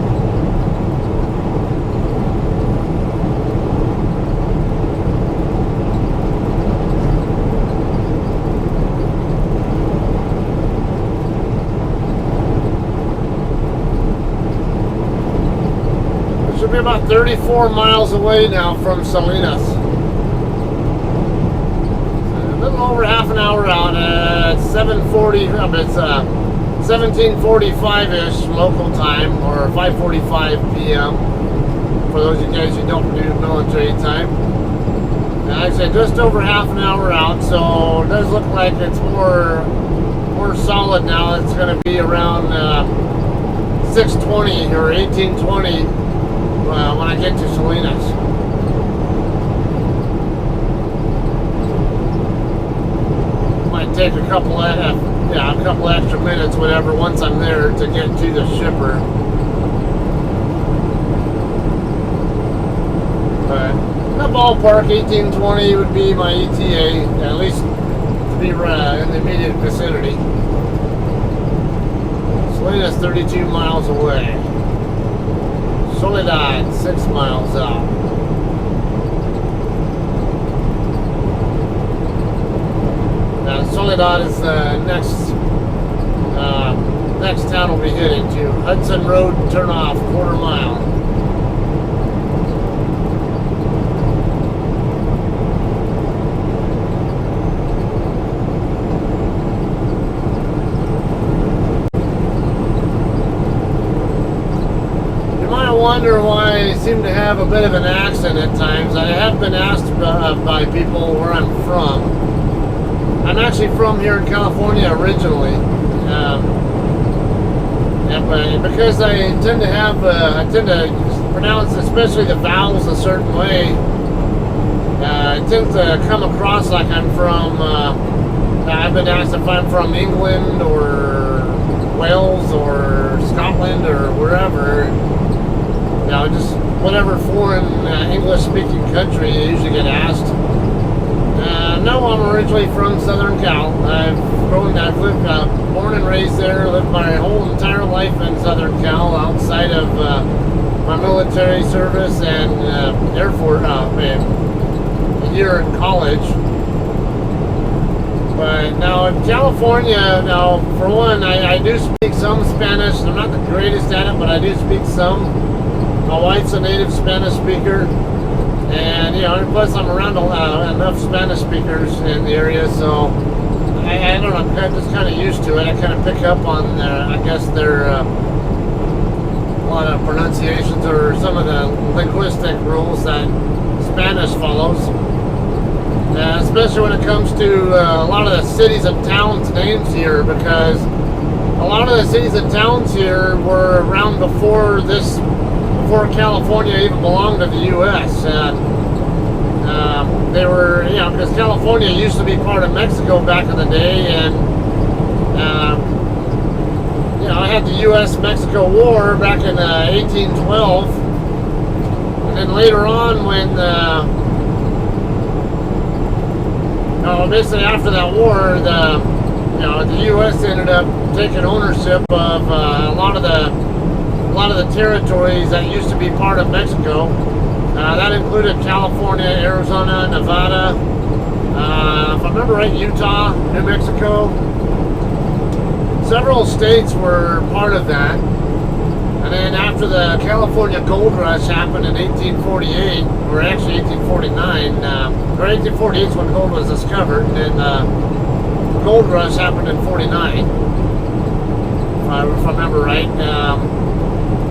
Should be about 34 miles away now from Salinas. A little over half an hour out at 7:40. It's 17:45-ish local time, or 5:45 p.m. for those of you guys who don't do military time. And like I said, just over half an hour out, so it does look like it's more solid now. It's going to be around 6:20 or 18:20. When I get to Salinas. Might take a couple extra minutes, whatever, once I'm there to get to the shipper. But in the ballpark, 1820 would be my ETA, at least to be in the immediate vicinity. Salinas 32 miles away. Soledad, 6 miles out. Now, Soledad is the next town we'll be heading to. Hudson Road, turn off, quarter mile. Wonder why I seem to have a bit of an accent at times. I have been asked by people where I'm from. I'm actually from here in California originally, but because I tend to pronounce especially the vowels a certain way, it tends to come across like I'm from. I've been asked if I'm from England or Wales or Scotland or wherever. Just whatever foreign English-speaking country you usually get asked. No, I'm originally from Southern Cal. I've lived, born and raised there, lived my whole entire life in Southern Cal outside of my military service and Air Force, a year in college. But now in California, for one, I do speak some Spanish. I'm not the greatest at it, but I do speak some. My wife's a native Spanish speaker, and plus I'm around enough Spanish speakers in the area, so I don't know, I'm just kind of used to it. I kind of pick up on their a lot of pronunciations or some of the linguistic rules that Spanish follows, especially when it comes to a lot of the cities and towns names here, because a lot of the cities and towns here were around before California even belonged to the U.S. And they were, because California used to be part of Mexico back in the day, and I had the U.S.-Mexico War back in 1812, and then later on when basically after that war, the U.S. ended up taking ownership of a lot of the territories that used to be part of Mexico. That included California, Arizona, Nevada, if I remember right, Utah, New Mexico. Several states were part of that. And then after the California gold rush happened in 1848, or actually 1849, or 1848 is when gold was discovered, and then the gold rush happened in 49, if I remember right.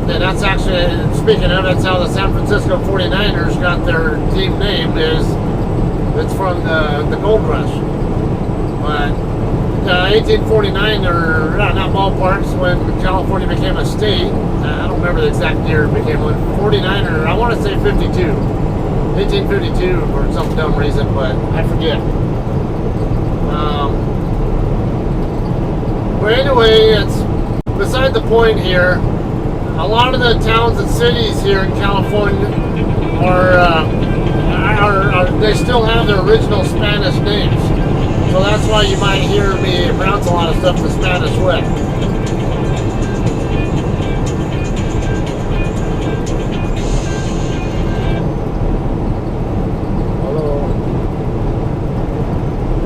And that's actually, speaking of, that's how the San Francisco 49ers got their team name, it's from the gold rush. But 1849, or not ballparks, when California became a state. I don't remember the exact year it became one. 49, or I want to say 52. 1852 for some dumb reason, but I forget. But anyway, it's beside the point here. A lot of the towns and cities here in California are they still have their original Spanish names. So that's why you might hear me pronounce a lot of stuff the Spanish way. Hello.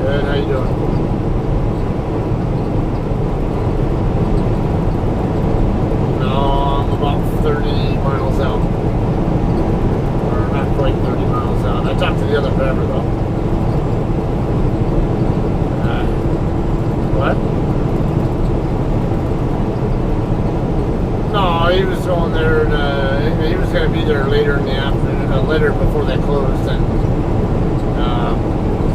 Good, how you doing? No, I'm about 30 miles out. Or not quite 30 miles out. I talked to the other driver though. What? No, he was going there. He was going to be there later in the afternoon, later before they closed. And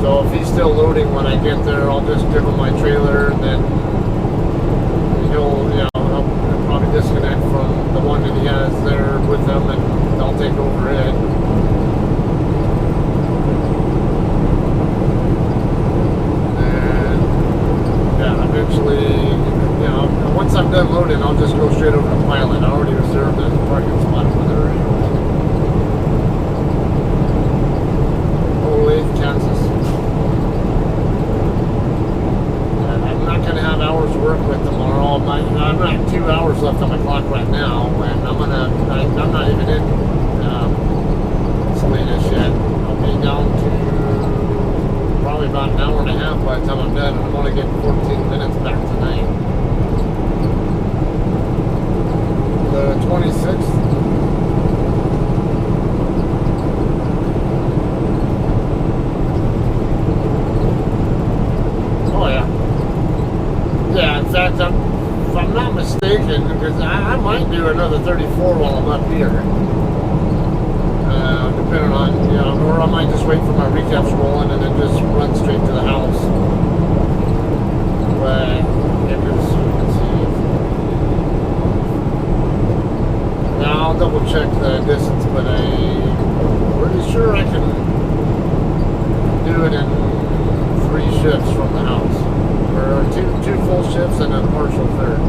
so if he's still loading when I get there, I'll just give him my trailer, and then he'll probably disconnect from the one that he has there with him, and I'll take over it. Eventually, once I'm done loading, I'll just go straight over to Pilot. I already reserved a parking spot over there anyway. Olathe, Kansas. And I'm not going to have hours to work with tomorrow. I'm not 2 hours left on my clock right now, and I'm not even in Salinas yet. I'll be down to probably about an hour and a half by the time I'm done, and I'm only getting 14 minutes back tonight. The 26th. Oh yeah. Yeah, in fact, if I'm not mistaken, because I might do another 34 while I'm up here. Depending on, or I might just wait for my recaps rolling and then just run straight to the house. But let's see. Now I'll double check the distance, but I'm pretty sure I can do it in 3 shifts from the house, or two full shifts and a partial third.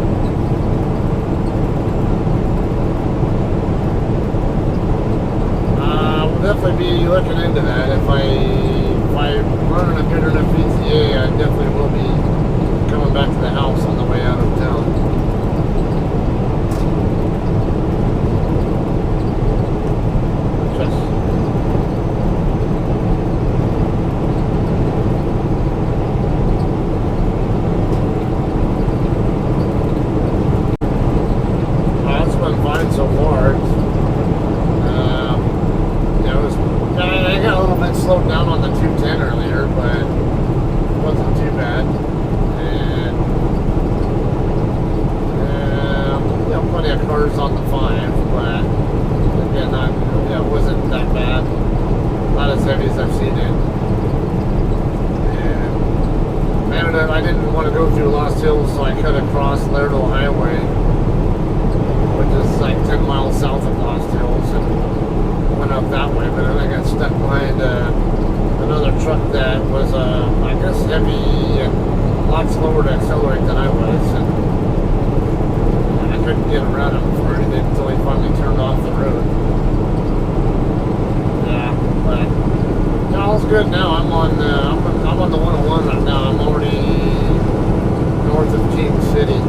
Definitely be looking into that. If I'm running a good enough PTA, I definitely will be coming back to the house on the way out of town. Just it's been fine so far. I got a little bit slowed down on the 210 earlier, but it wasn't too bad. And plenty of cars on the 5, but again, it wasn't that bad. Not as heavy as I've seen it. And man, I didn't want to go through Lost Hills, so I cut across Laredo Highway, which is like 10 miles south of Lost Hills, and went up that way, but then I got stuck behind another truck that was, I guess, heavy and a lot slower to accelerate than I was, and I couldn't get around him for anything until he finally turned off the road. Yeah, but all's good now. I'm on the 101 right now. I'm already north of King City.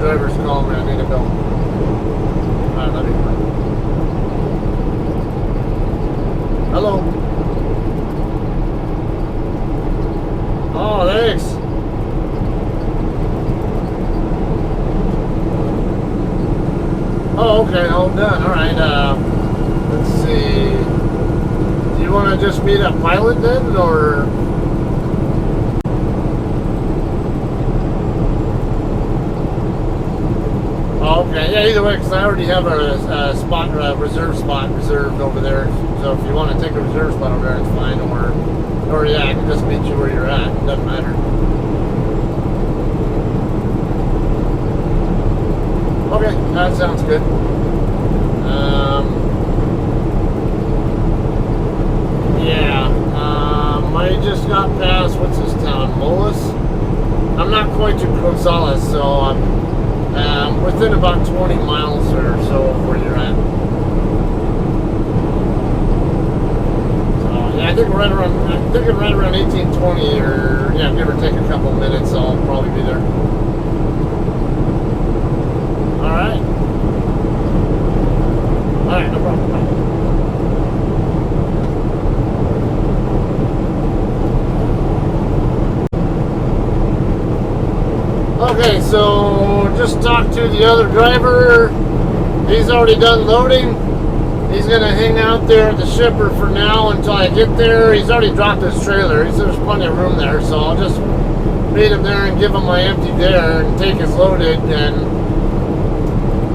driver's calling me. I need to go. Alright, let me go. Hello. Oh, thanks. Oh, okay, all done. Alright, let's see. Do you want to just meet a pilot then, or? Oh, okay, yeah, either way, because I already have a spot, reserve spot reserved over there. So if you want to take a reserve spot over there, it's fine. Or yeah, I can just meet you where you're at. It doesn't matter. Okay, that sounds good. Yeah, I just got past, what's this town, Molas? I'm not quite to Gonzales, so I'm within about 20 miles or so of where you're at. So, yeah, I think right around 1820, or, yeah, give or take a couple minutes, I'll probably be there. Alright. Alright, no problem. Okay, so just talked to the other driver. He's already done loading. He's going to hang out there at the shipper for now until I get there. He's already dropped his trailer. There's plenty of room there, so I'll just meet him there and give him my empty there and take his loaded and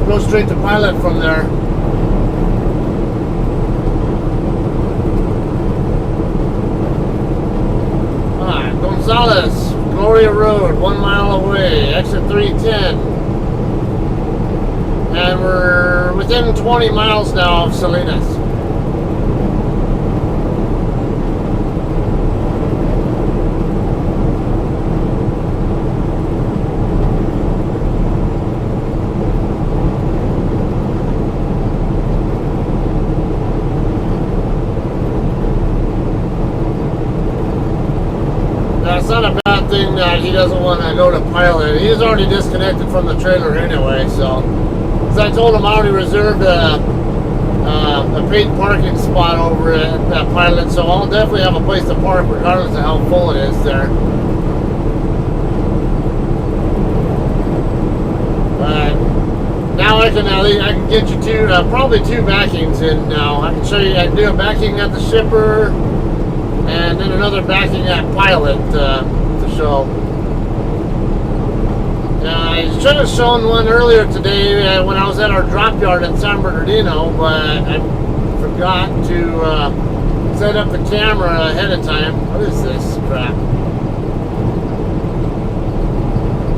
go straight to pilot from there. Alright, Gonzales, Gloria Road, 1 mile away, exit 310. And we're within 20 miles now of Salinas. It's not a bad thing that he doesn't want to go to pilot. He's already disconnected from the trailer anyway, so as I told him, I already reserved a paid parking spot over at that pilot, so I'll definitely have a place to park regardless of how full it is there. But now I can get you probably two backings in now. I can show you. I can do a backing at the shipper and then another backing at pilot to show. I should have shown one earlier today when I was at our drop yard in San Bernardino, but I forgot to set up the camera ahead of time. What is this crap?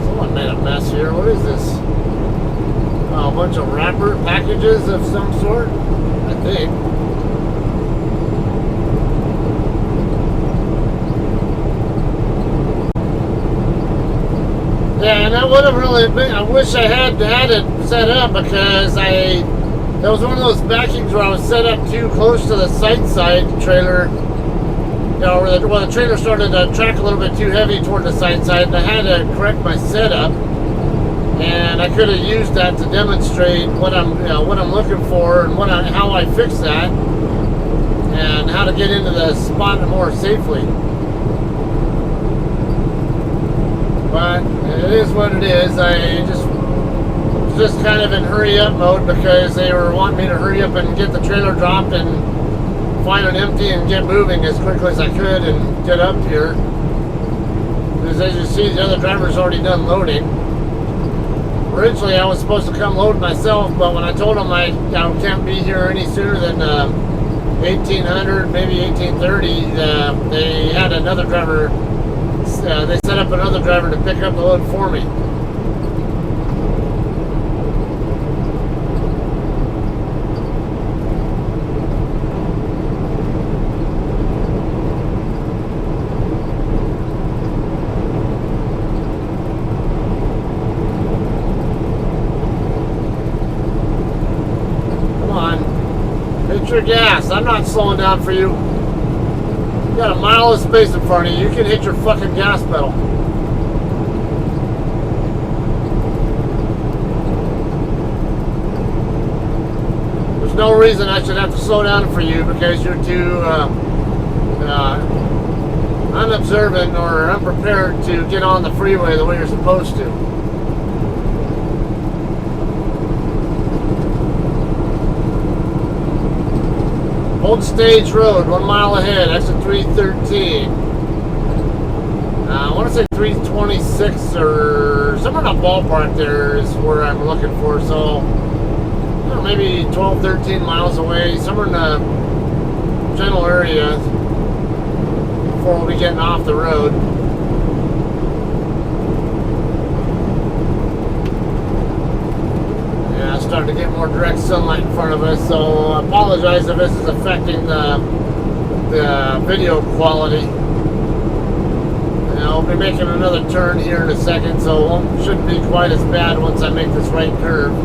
Someone made a mess here. What is this? Oh, a bunch of wrapper packages of some sort, I think. Yeah, and that would have really been, I wish I had it set up, because that was one of those backings where I was set up too close to the side trailer, you know, where the trailer started to track a little bit too heavy toward the side, and I had to correct my setup, and I could have used that to demonstrate what I'm looking for and how I fix that, and how to get into the spot more safely. But it is what it is. I just kind of in hurry up mode, because they were wanting me to hurry up and get the trailer dropped and find an empty and get moving as quickly as I could and get up here. Because as you see, the other driver's already done loading. Originally I was supposed to come load myself, but when I told them I can't be here any sooner than 1800, maybe 1830, they had another driver. They set up another driver to pick up the load for me. Come on, hit your gas. I'm not slowing down for you. You got a mile of space in front of you. You can hit your fucking gas pedal. no reason I should have to slow down for you because you're too unobservant or unprepared to get on the freeway the way you're supposed to. Old Stage Road, 1 mile ahead, exit 313. I want to say 326 or somewhere in the ballpark there is where I'm looking for. So, you know, maybe 12, 13 miles away, somewhere in the general area before we'll be getting off the road. Yeah, it's starting to get more direct sunlight in front of us, so I apologize if this is affecting the video quality. I'll be making another turn here in a second, so it shouldn't be quite as bad once I make this right curve.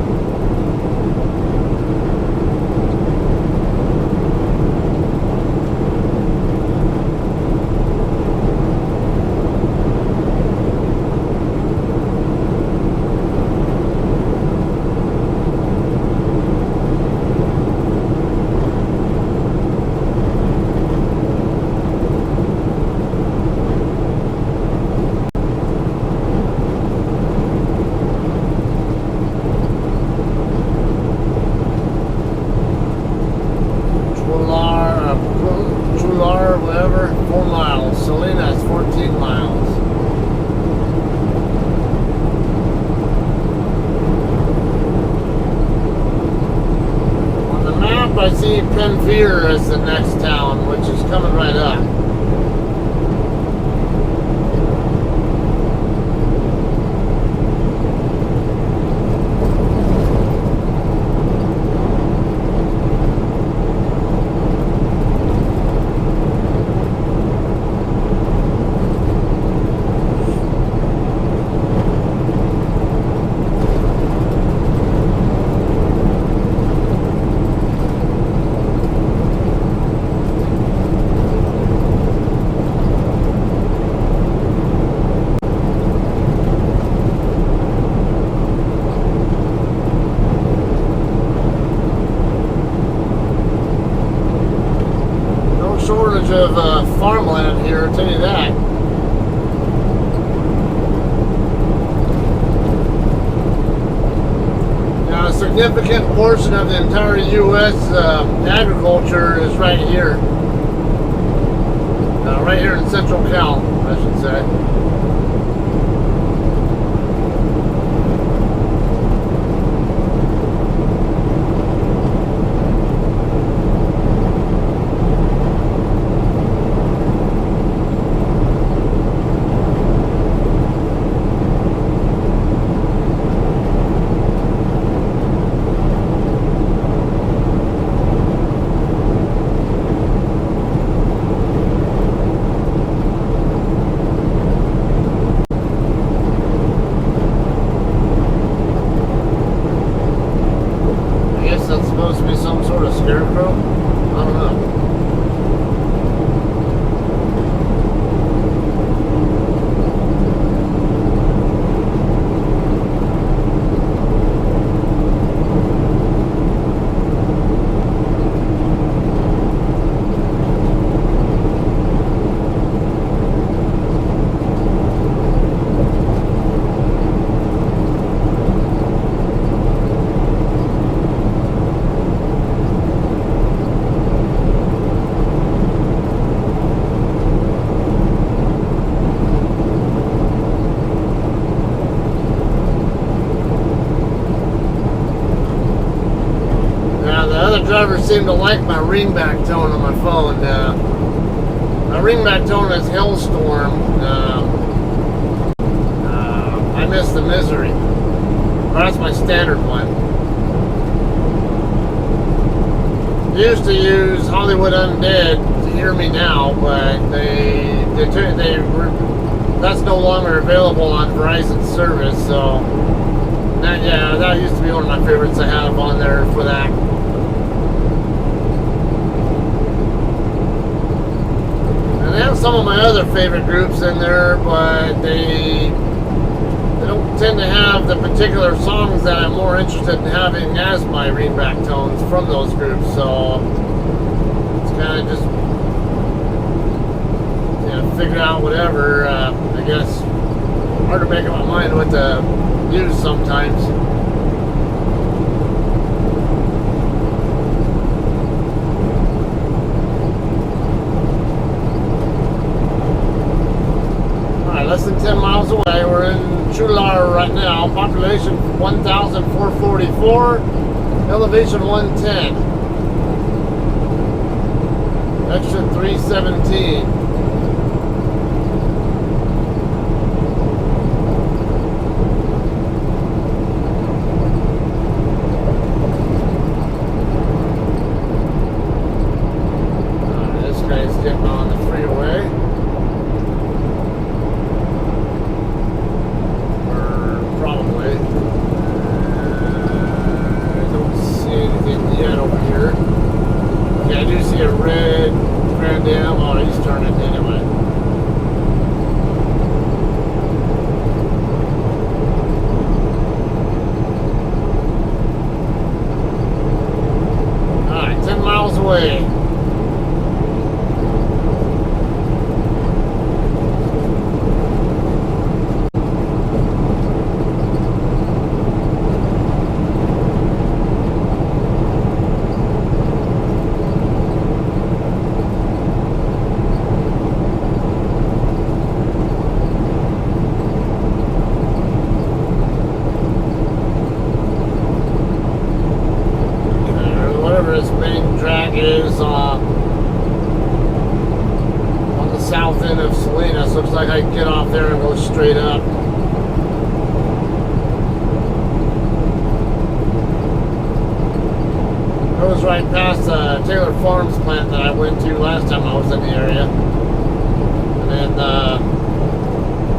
Whatever, 4 miles. Salinas, 14 miles. On the map, I see Penfier as the next town, which is coming right up. Shortage of farmland here, I'll tell you that. Now, a significant portion of the entire U.S. Agriculture is right here. Right here in Central Cal, I should say. That's supposed to be some sort of scarecrow? I don't know. Drivers seem to like my ringback tone on my phone. My ringback tone is Hailstorm. I miss the misery. That's my standard one. Used to use Hollywood Undead to hear me now, but that's no longer available on Verizon service. So that used to be one of my favorites I have on there for that. They have some of my other favorite groups in there, but they don't tend to have the particular songs that I'm more interested in having as my readback tones from those groups. So it's kind of just, you know, figure out whatever. I guess hard to make up my mind what to use sometimes. Less than 10 miles away. We're in Chular right now. Population 1,444. Elevation 110. Exit 317. This guy's getting on the freeway. A red Grand Am. Oh, he's turning anyway. Alright, 10 miles away. His main drag is on the south end of Salinas. Looks like I can get off there and go straight up. Goes right past the Taylor Farms plant that I went to last time I was in the area. And then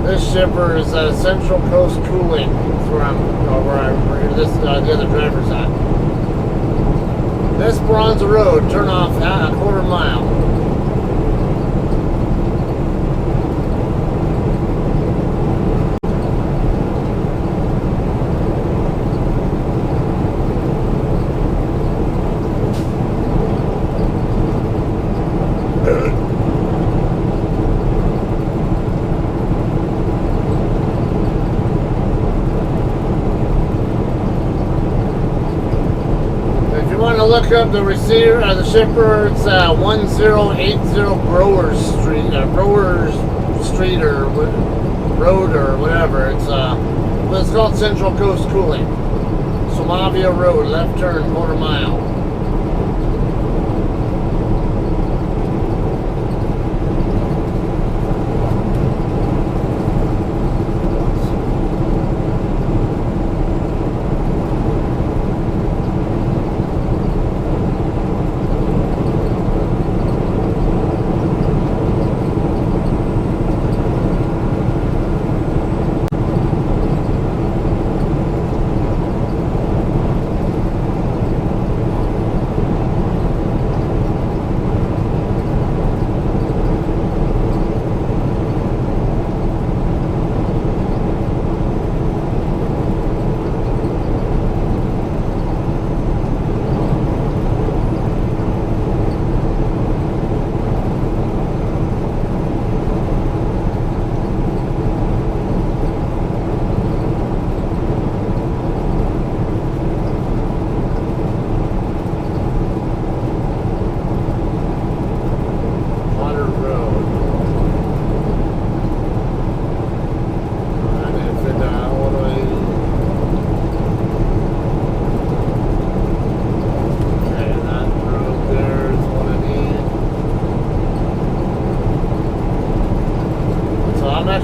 this shipper is Central Coast Cooling. That's where the other driver's at. Esperanza Road, turn off a quarter mile. Look up the receiver, the shipper. It's 1080 Browers Street, or Road or whatever. It's called Central Coast Cooling. Somalia Road, left turn, quarter mile.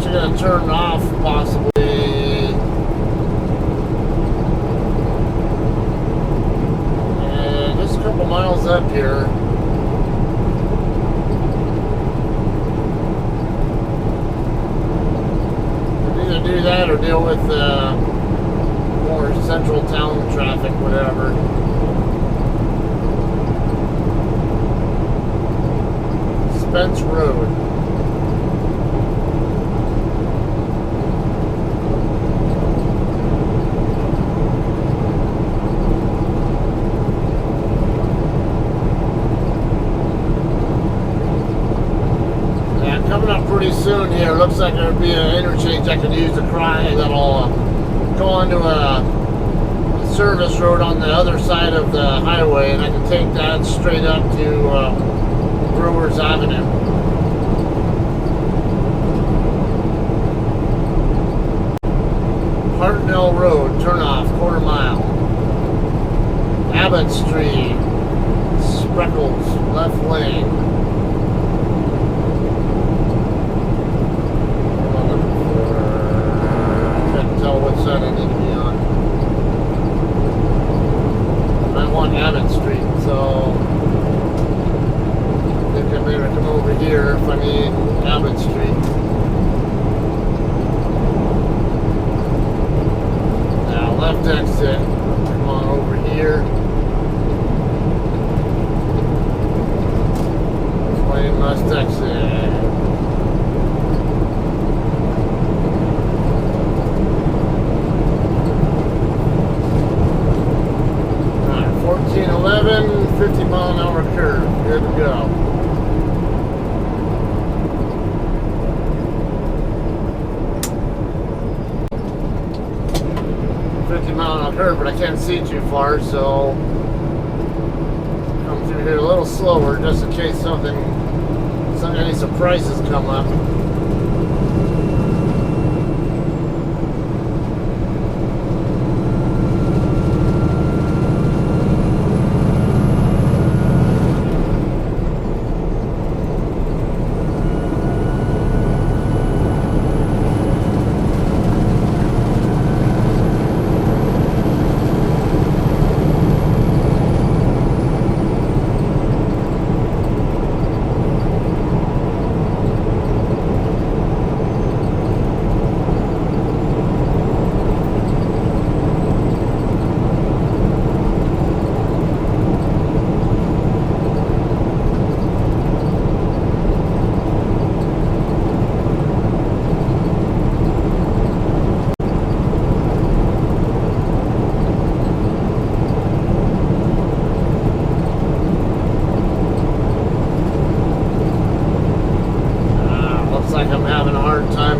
Going to turn off possibly, and just a couple miles up here. Either do that or deal with more central town traffic, whatever. Spence Road. pretty soon here. Looks like there'll be an interchange I can use to cry that'll go onto a service road on the other side of the highway, and I can take that straight up to Brewers Avenue. Hartnell Road, turnoff, quarter mile. Abbott Street, Spreckles, left lane. I'm looking for, I can't tell what side I need to be on. I want Abbott Street, so I think I better come over here if I need Abbott Street. Now, left exit, come on over here. Lane must exit. Alright, 1411, 50 mile an hour curve. Good to go. 50 mile an hour curve, but I can't see too far, so come through here a little slower just in case any surprises come up.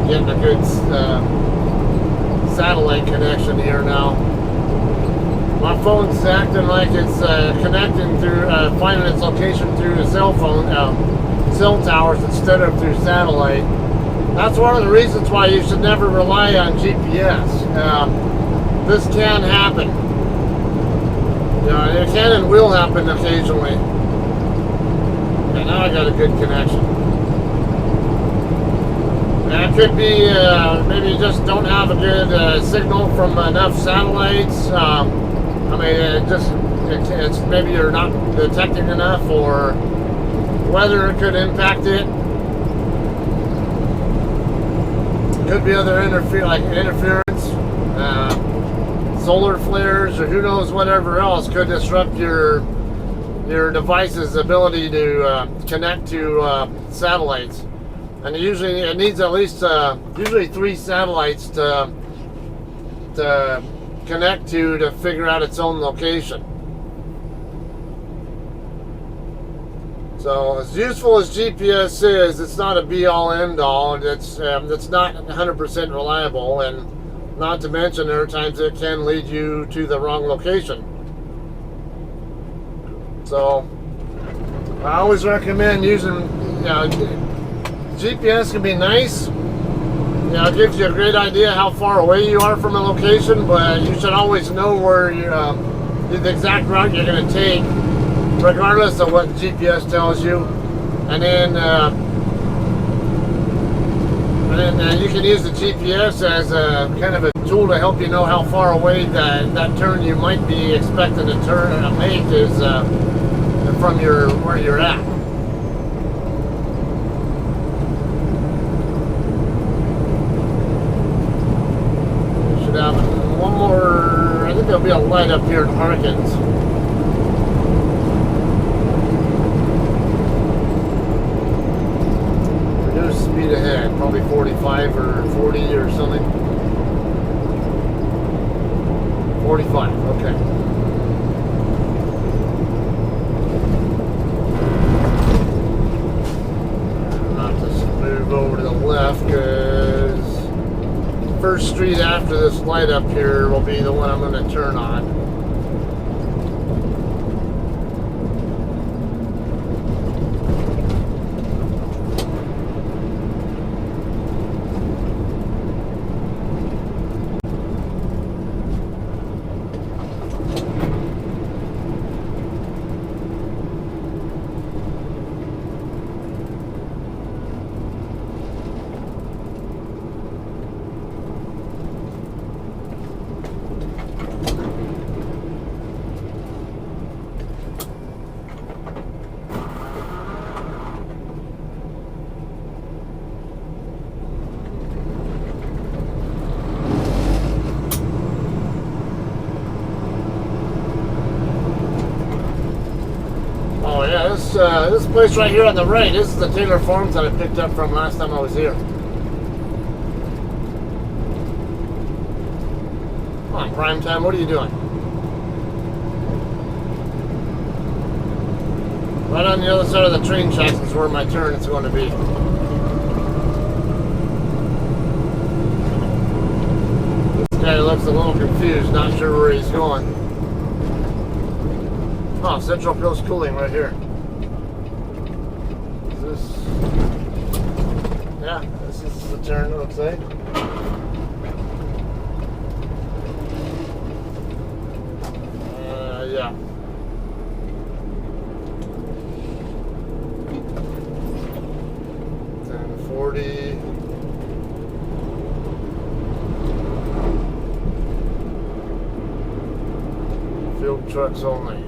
Getting a good satellite connection here now. My phone's acting like it's connecting through, finding its location through the cell towers instead of through satellite. That's one of the reasons why you should never rely on GPS. This can happen. It can and will happen occasionally. And now I got a good connection. That could be maybe you just don't have a good signal from enough satellites. I mean, it's maybe you're not detecting enough, or weather could impact it. Could be other interference, solar flares, or who knows, whatever else could disrupt your device's ability to connect to satellites. And usually it needs at least usually 3 satellites to connect to figure out its own location. So as useful as GPS is, it's not a be-all end-all. It's not 100% reliable, and not to mention there are times it can lead you to the wrong location. So I always recommend using, GPS can be nice. It gives you a great idea how far away you are from a location, but you should always know where the exact route you're going to take, regardless of what GPS tells you. And then you can use the GPS as a kind of a tool to help you know how far away that turn you might be expecting to make is from where you're at. One more, I think there'll be a light up here at Harkins. Reduce speed ahead, probably 45 or 40 or something. 45, okay. I'll just move over to the street after this light up here will be the one I'm going to turn on. Oh yeah, this place right here on the right, this is the Taylor Farms that I picked up from last time I was here. Come on, prime time, what are you doing? Right on the other side of the train tracks is where my turn is going to be. This guy looks a little confused, not sure where he's going. Oh, Central Coast Cooling right here. Is this? Yeah, this is the turn, it looks like. Yeah. $10.40. Field trucks only.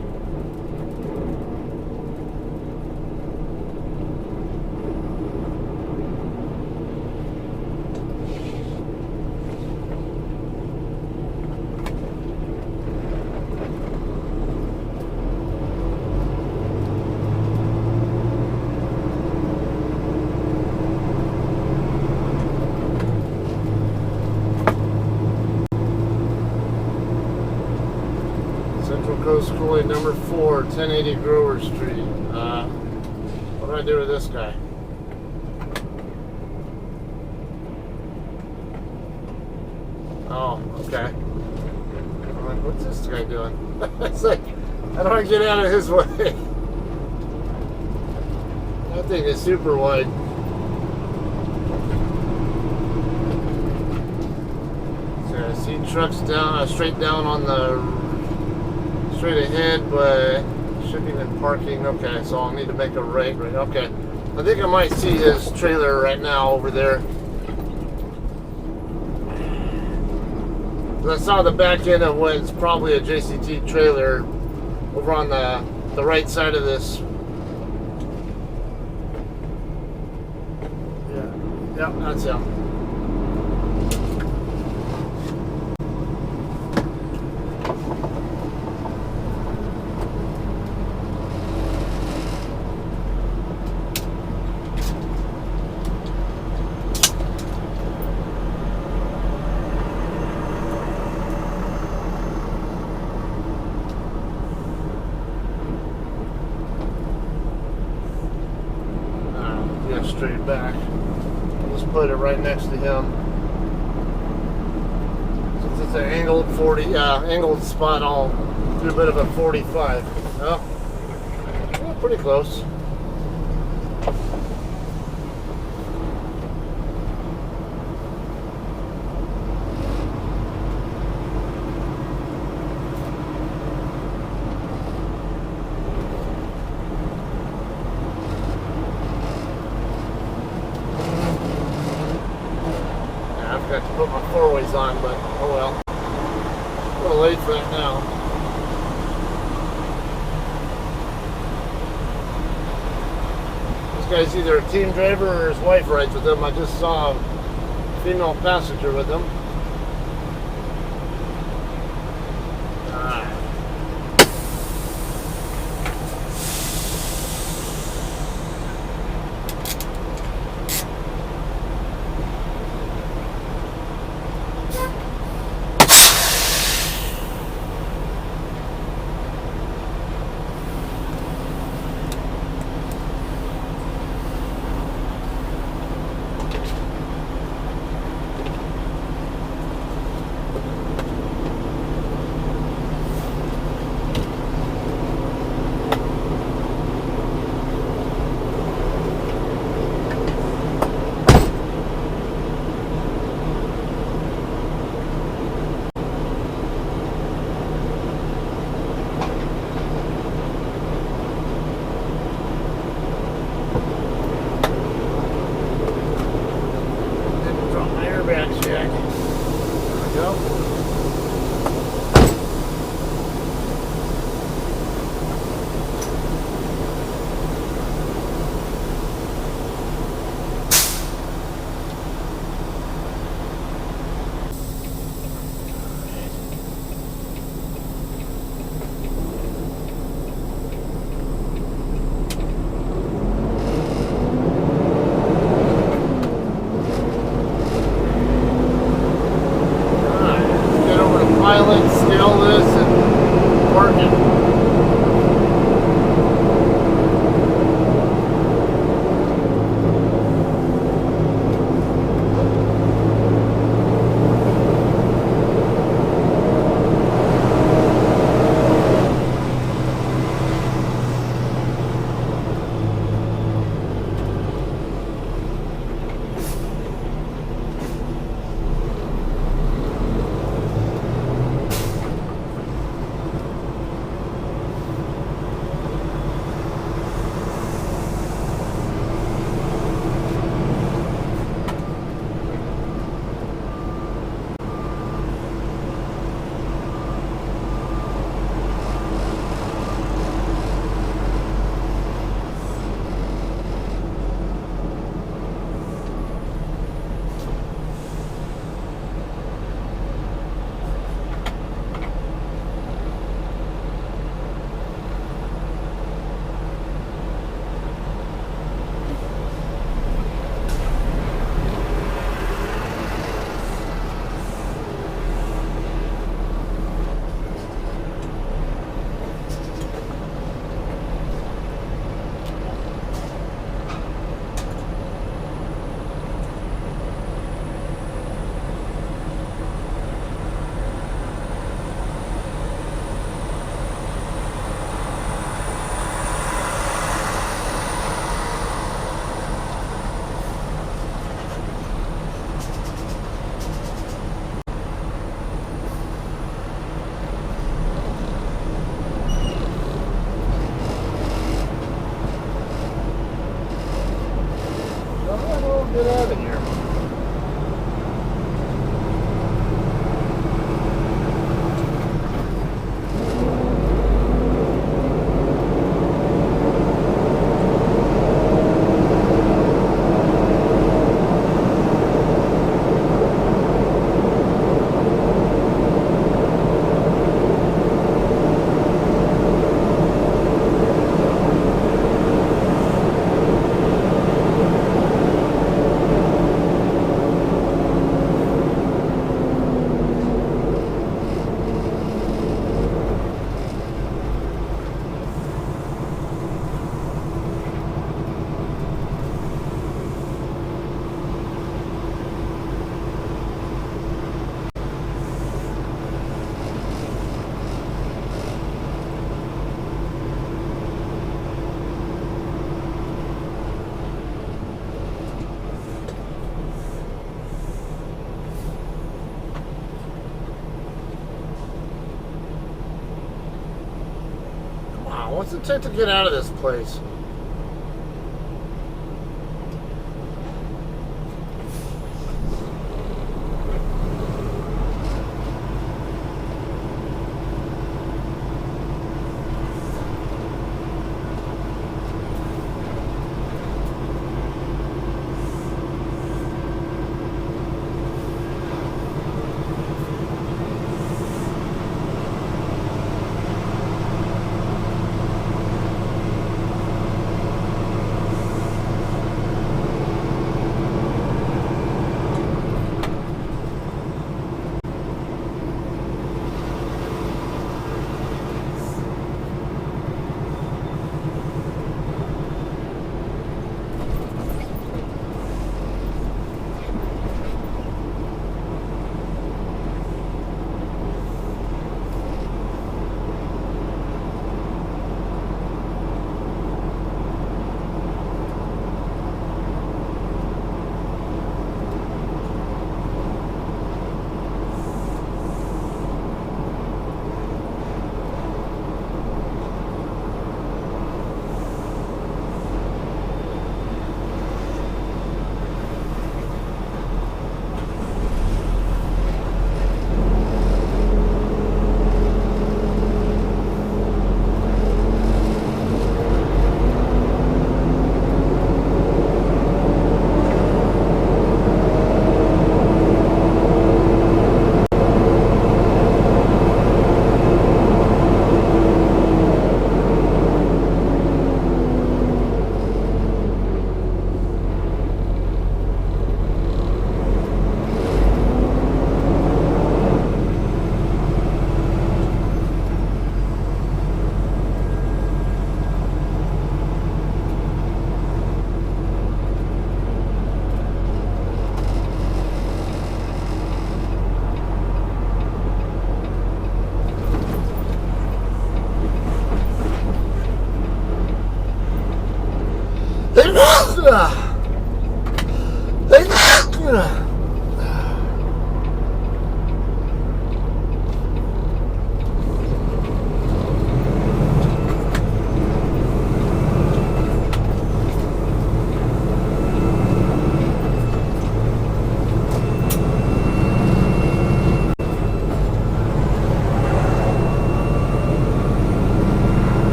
Central Coast Cooling number 4, 1080 Grover Street. What do I do with this guy? Oh, okay. I'm like, what's this guy doing? It's like, how do I get out of his way? That thing is super wide. So I see trucks down, straight down on the straight ahead, but shipping and parking. Okay, so I'll need to make a right. Okay, I think I might see his trailer right now over there. I saw the back end of what's probably a JCT trailer over on the right side of this. Yeah, that's him. Straight back. I'll just put it right next to him. Since it's an angled 40, angled spot, I'll do a bit of a 45. Oh, yeah, pretty close. Got to put my four-ways on, but oh well. A little late for that now. This guy's either a team driver or his wife rides with him. I just saw a female passenger with him. Get out of here. What's it take to get out of this place?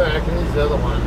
I can use the other one.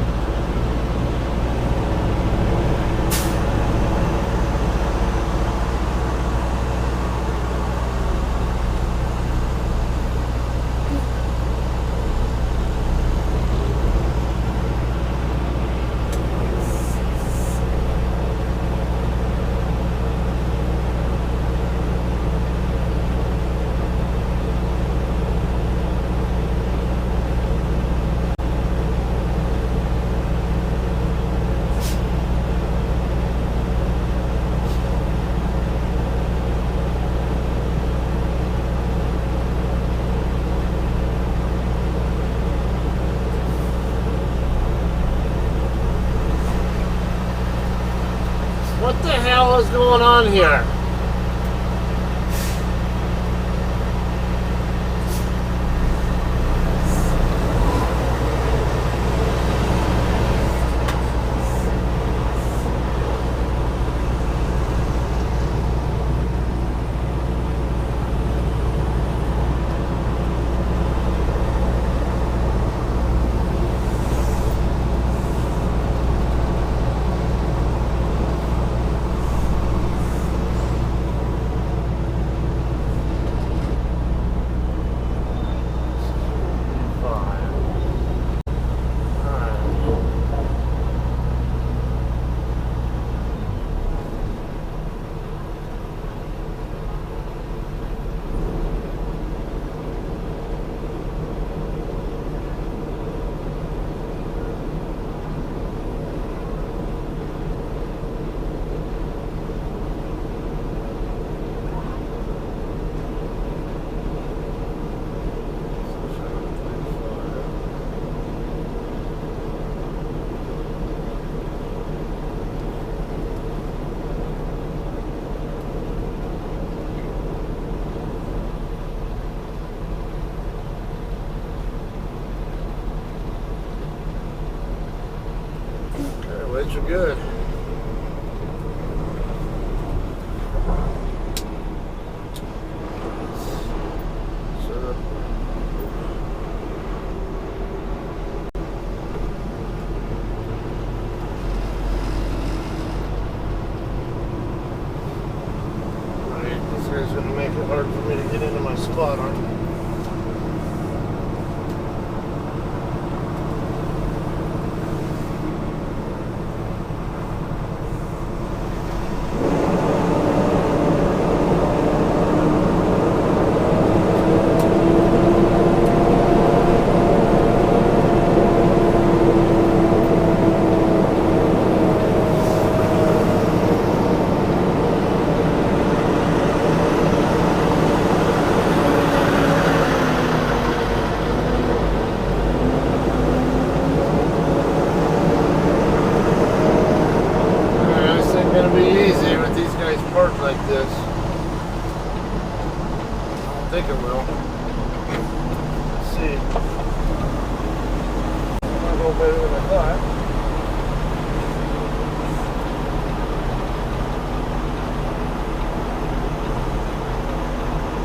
What the hell is going on here? Weights are good. This guy's going to make it hard for me to get into my spot, aren't you? Like this. I don't think it will. Let's see. I'll go better than I thought.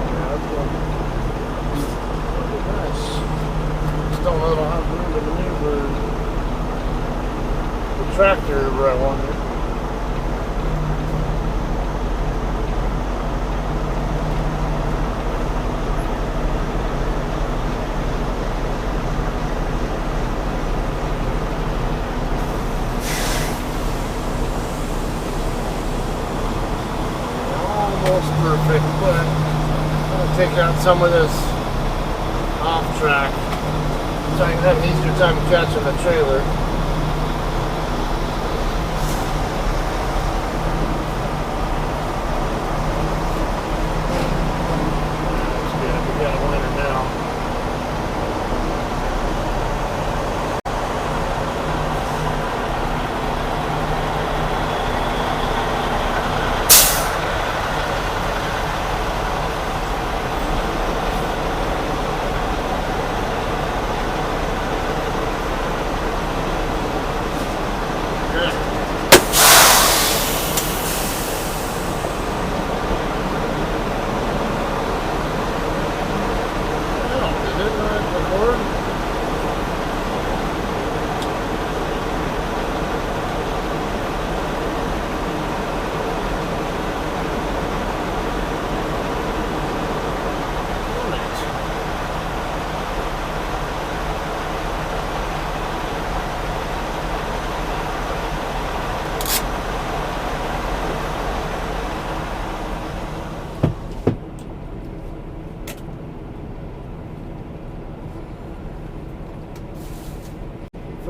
Yeah, that's going pretty nice. Just don't know how to maneuver the tractor where I want it. Perfect, but I'm going to take out some of this off track so I can have an easier time catching the trailer. That's good, we got a winner now.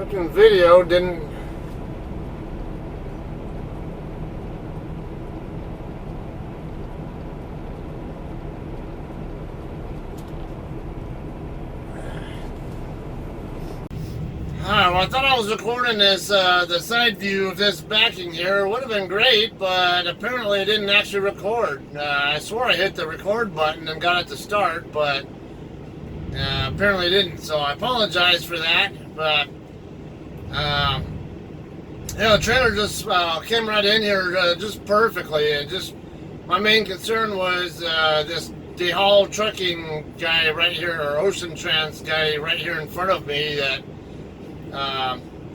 fucking video didn't. Alright, well, I thought I was recording this, the side view of this backing here. It would have been great, but apparently it didn't actually record. I swore I hit the record button and got it to start, but apparently it didn't. So I apologize for that, but the trailer just came right in here just perfectly. It just, my main concern was this DeHaul trucking guy right here, or Ocean Trans guy right here in front of me that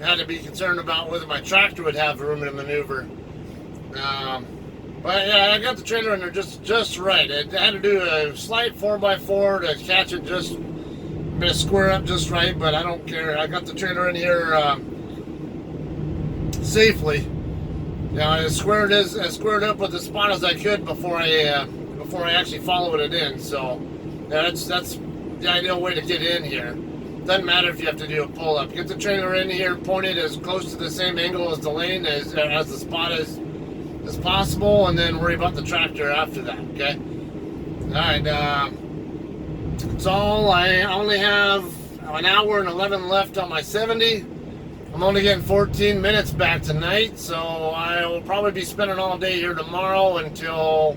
had to be concerned about whether my tractor would have room to maneuver. But yeah, I got the trailer in there just right. It had to do a slight 4x4 to catch it just square up just right, but I don't care. I got the trailer in here safely. You know, as squared up with the spot as I could before I actually followed it in. So yeah, that's the ideal way to get in here. Doesn't matter if you have to do a pull-up. Get the trailer in here, point it as close to the same angle as the lane as the spot as possible, and then worry about the tractor after that, okay? Alright, that's all. I only have an hour and 11 left on my 70. I'm only getting 14 minutes back tonight, so I will probably be spending all day here tomorrow until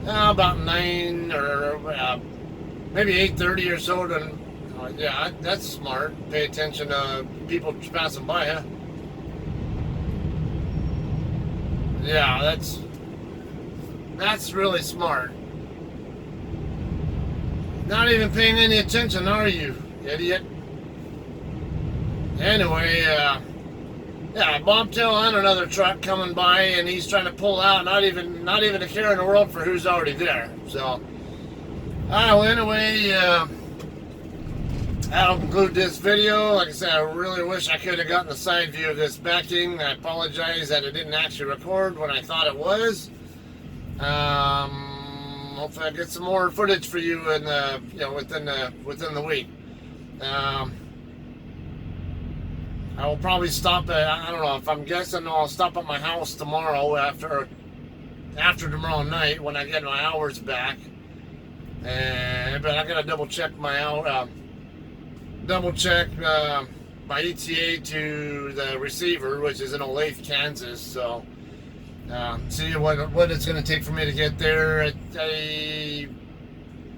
about 9 or maybe 8:30 or so to... yeah, that's smart. Pay attention to people passing by, huh? Yeah, that's really smart. Not even paying any attention, are you, idiot? Anyway, yeah, bobtail on another truck coming by, and he's trying to pull out. Not even a care in the world for who's already there. So, well, anyway. That'll conclude this video. Like I said, I really wish I could have gotten the side view of this backing. I apologize that it didn't actually record when I thought it was. Hopefully I get some more footage for you in the, within the week. I will probably stop at, I don't know, if I'm guessing I'll stop at my house tomorrow after tomorrow night when I get my hours back. But I gotta double check my my ETA to the receiver, which is in Olathe, Kansas. So see what it's going to take for me to get there. I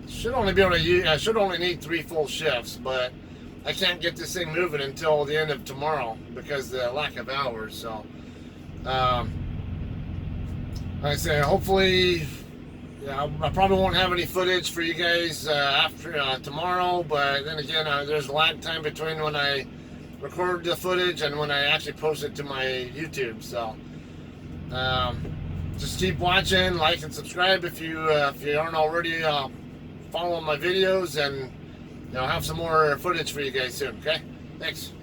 should only be able to use, I should only need 3 full shifts, but I can't get this thing moving until the end of tomorrow because of the lack of hours. So like I say, hopefully. Yeah, I probably won't have any footage for you guys after tomorrow, but then again, there's a lag time between when I record the footage and when I actually post it to my YouTube. So just keep watching, like and subscribe if you aren't already following my videos, and have some more footage for you guys soon. Okay, thanks.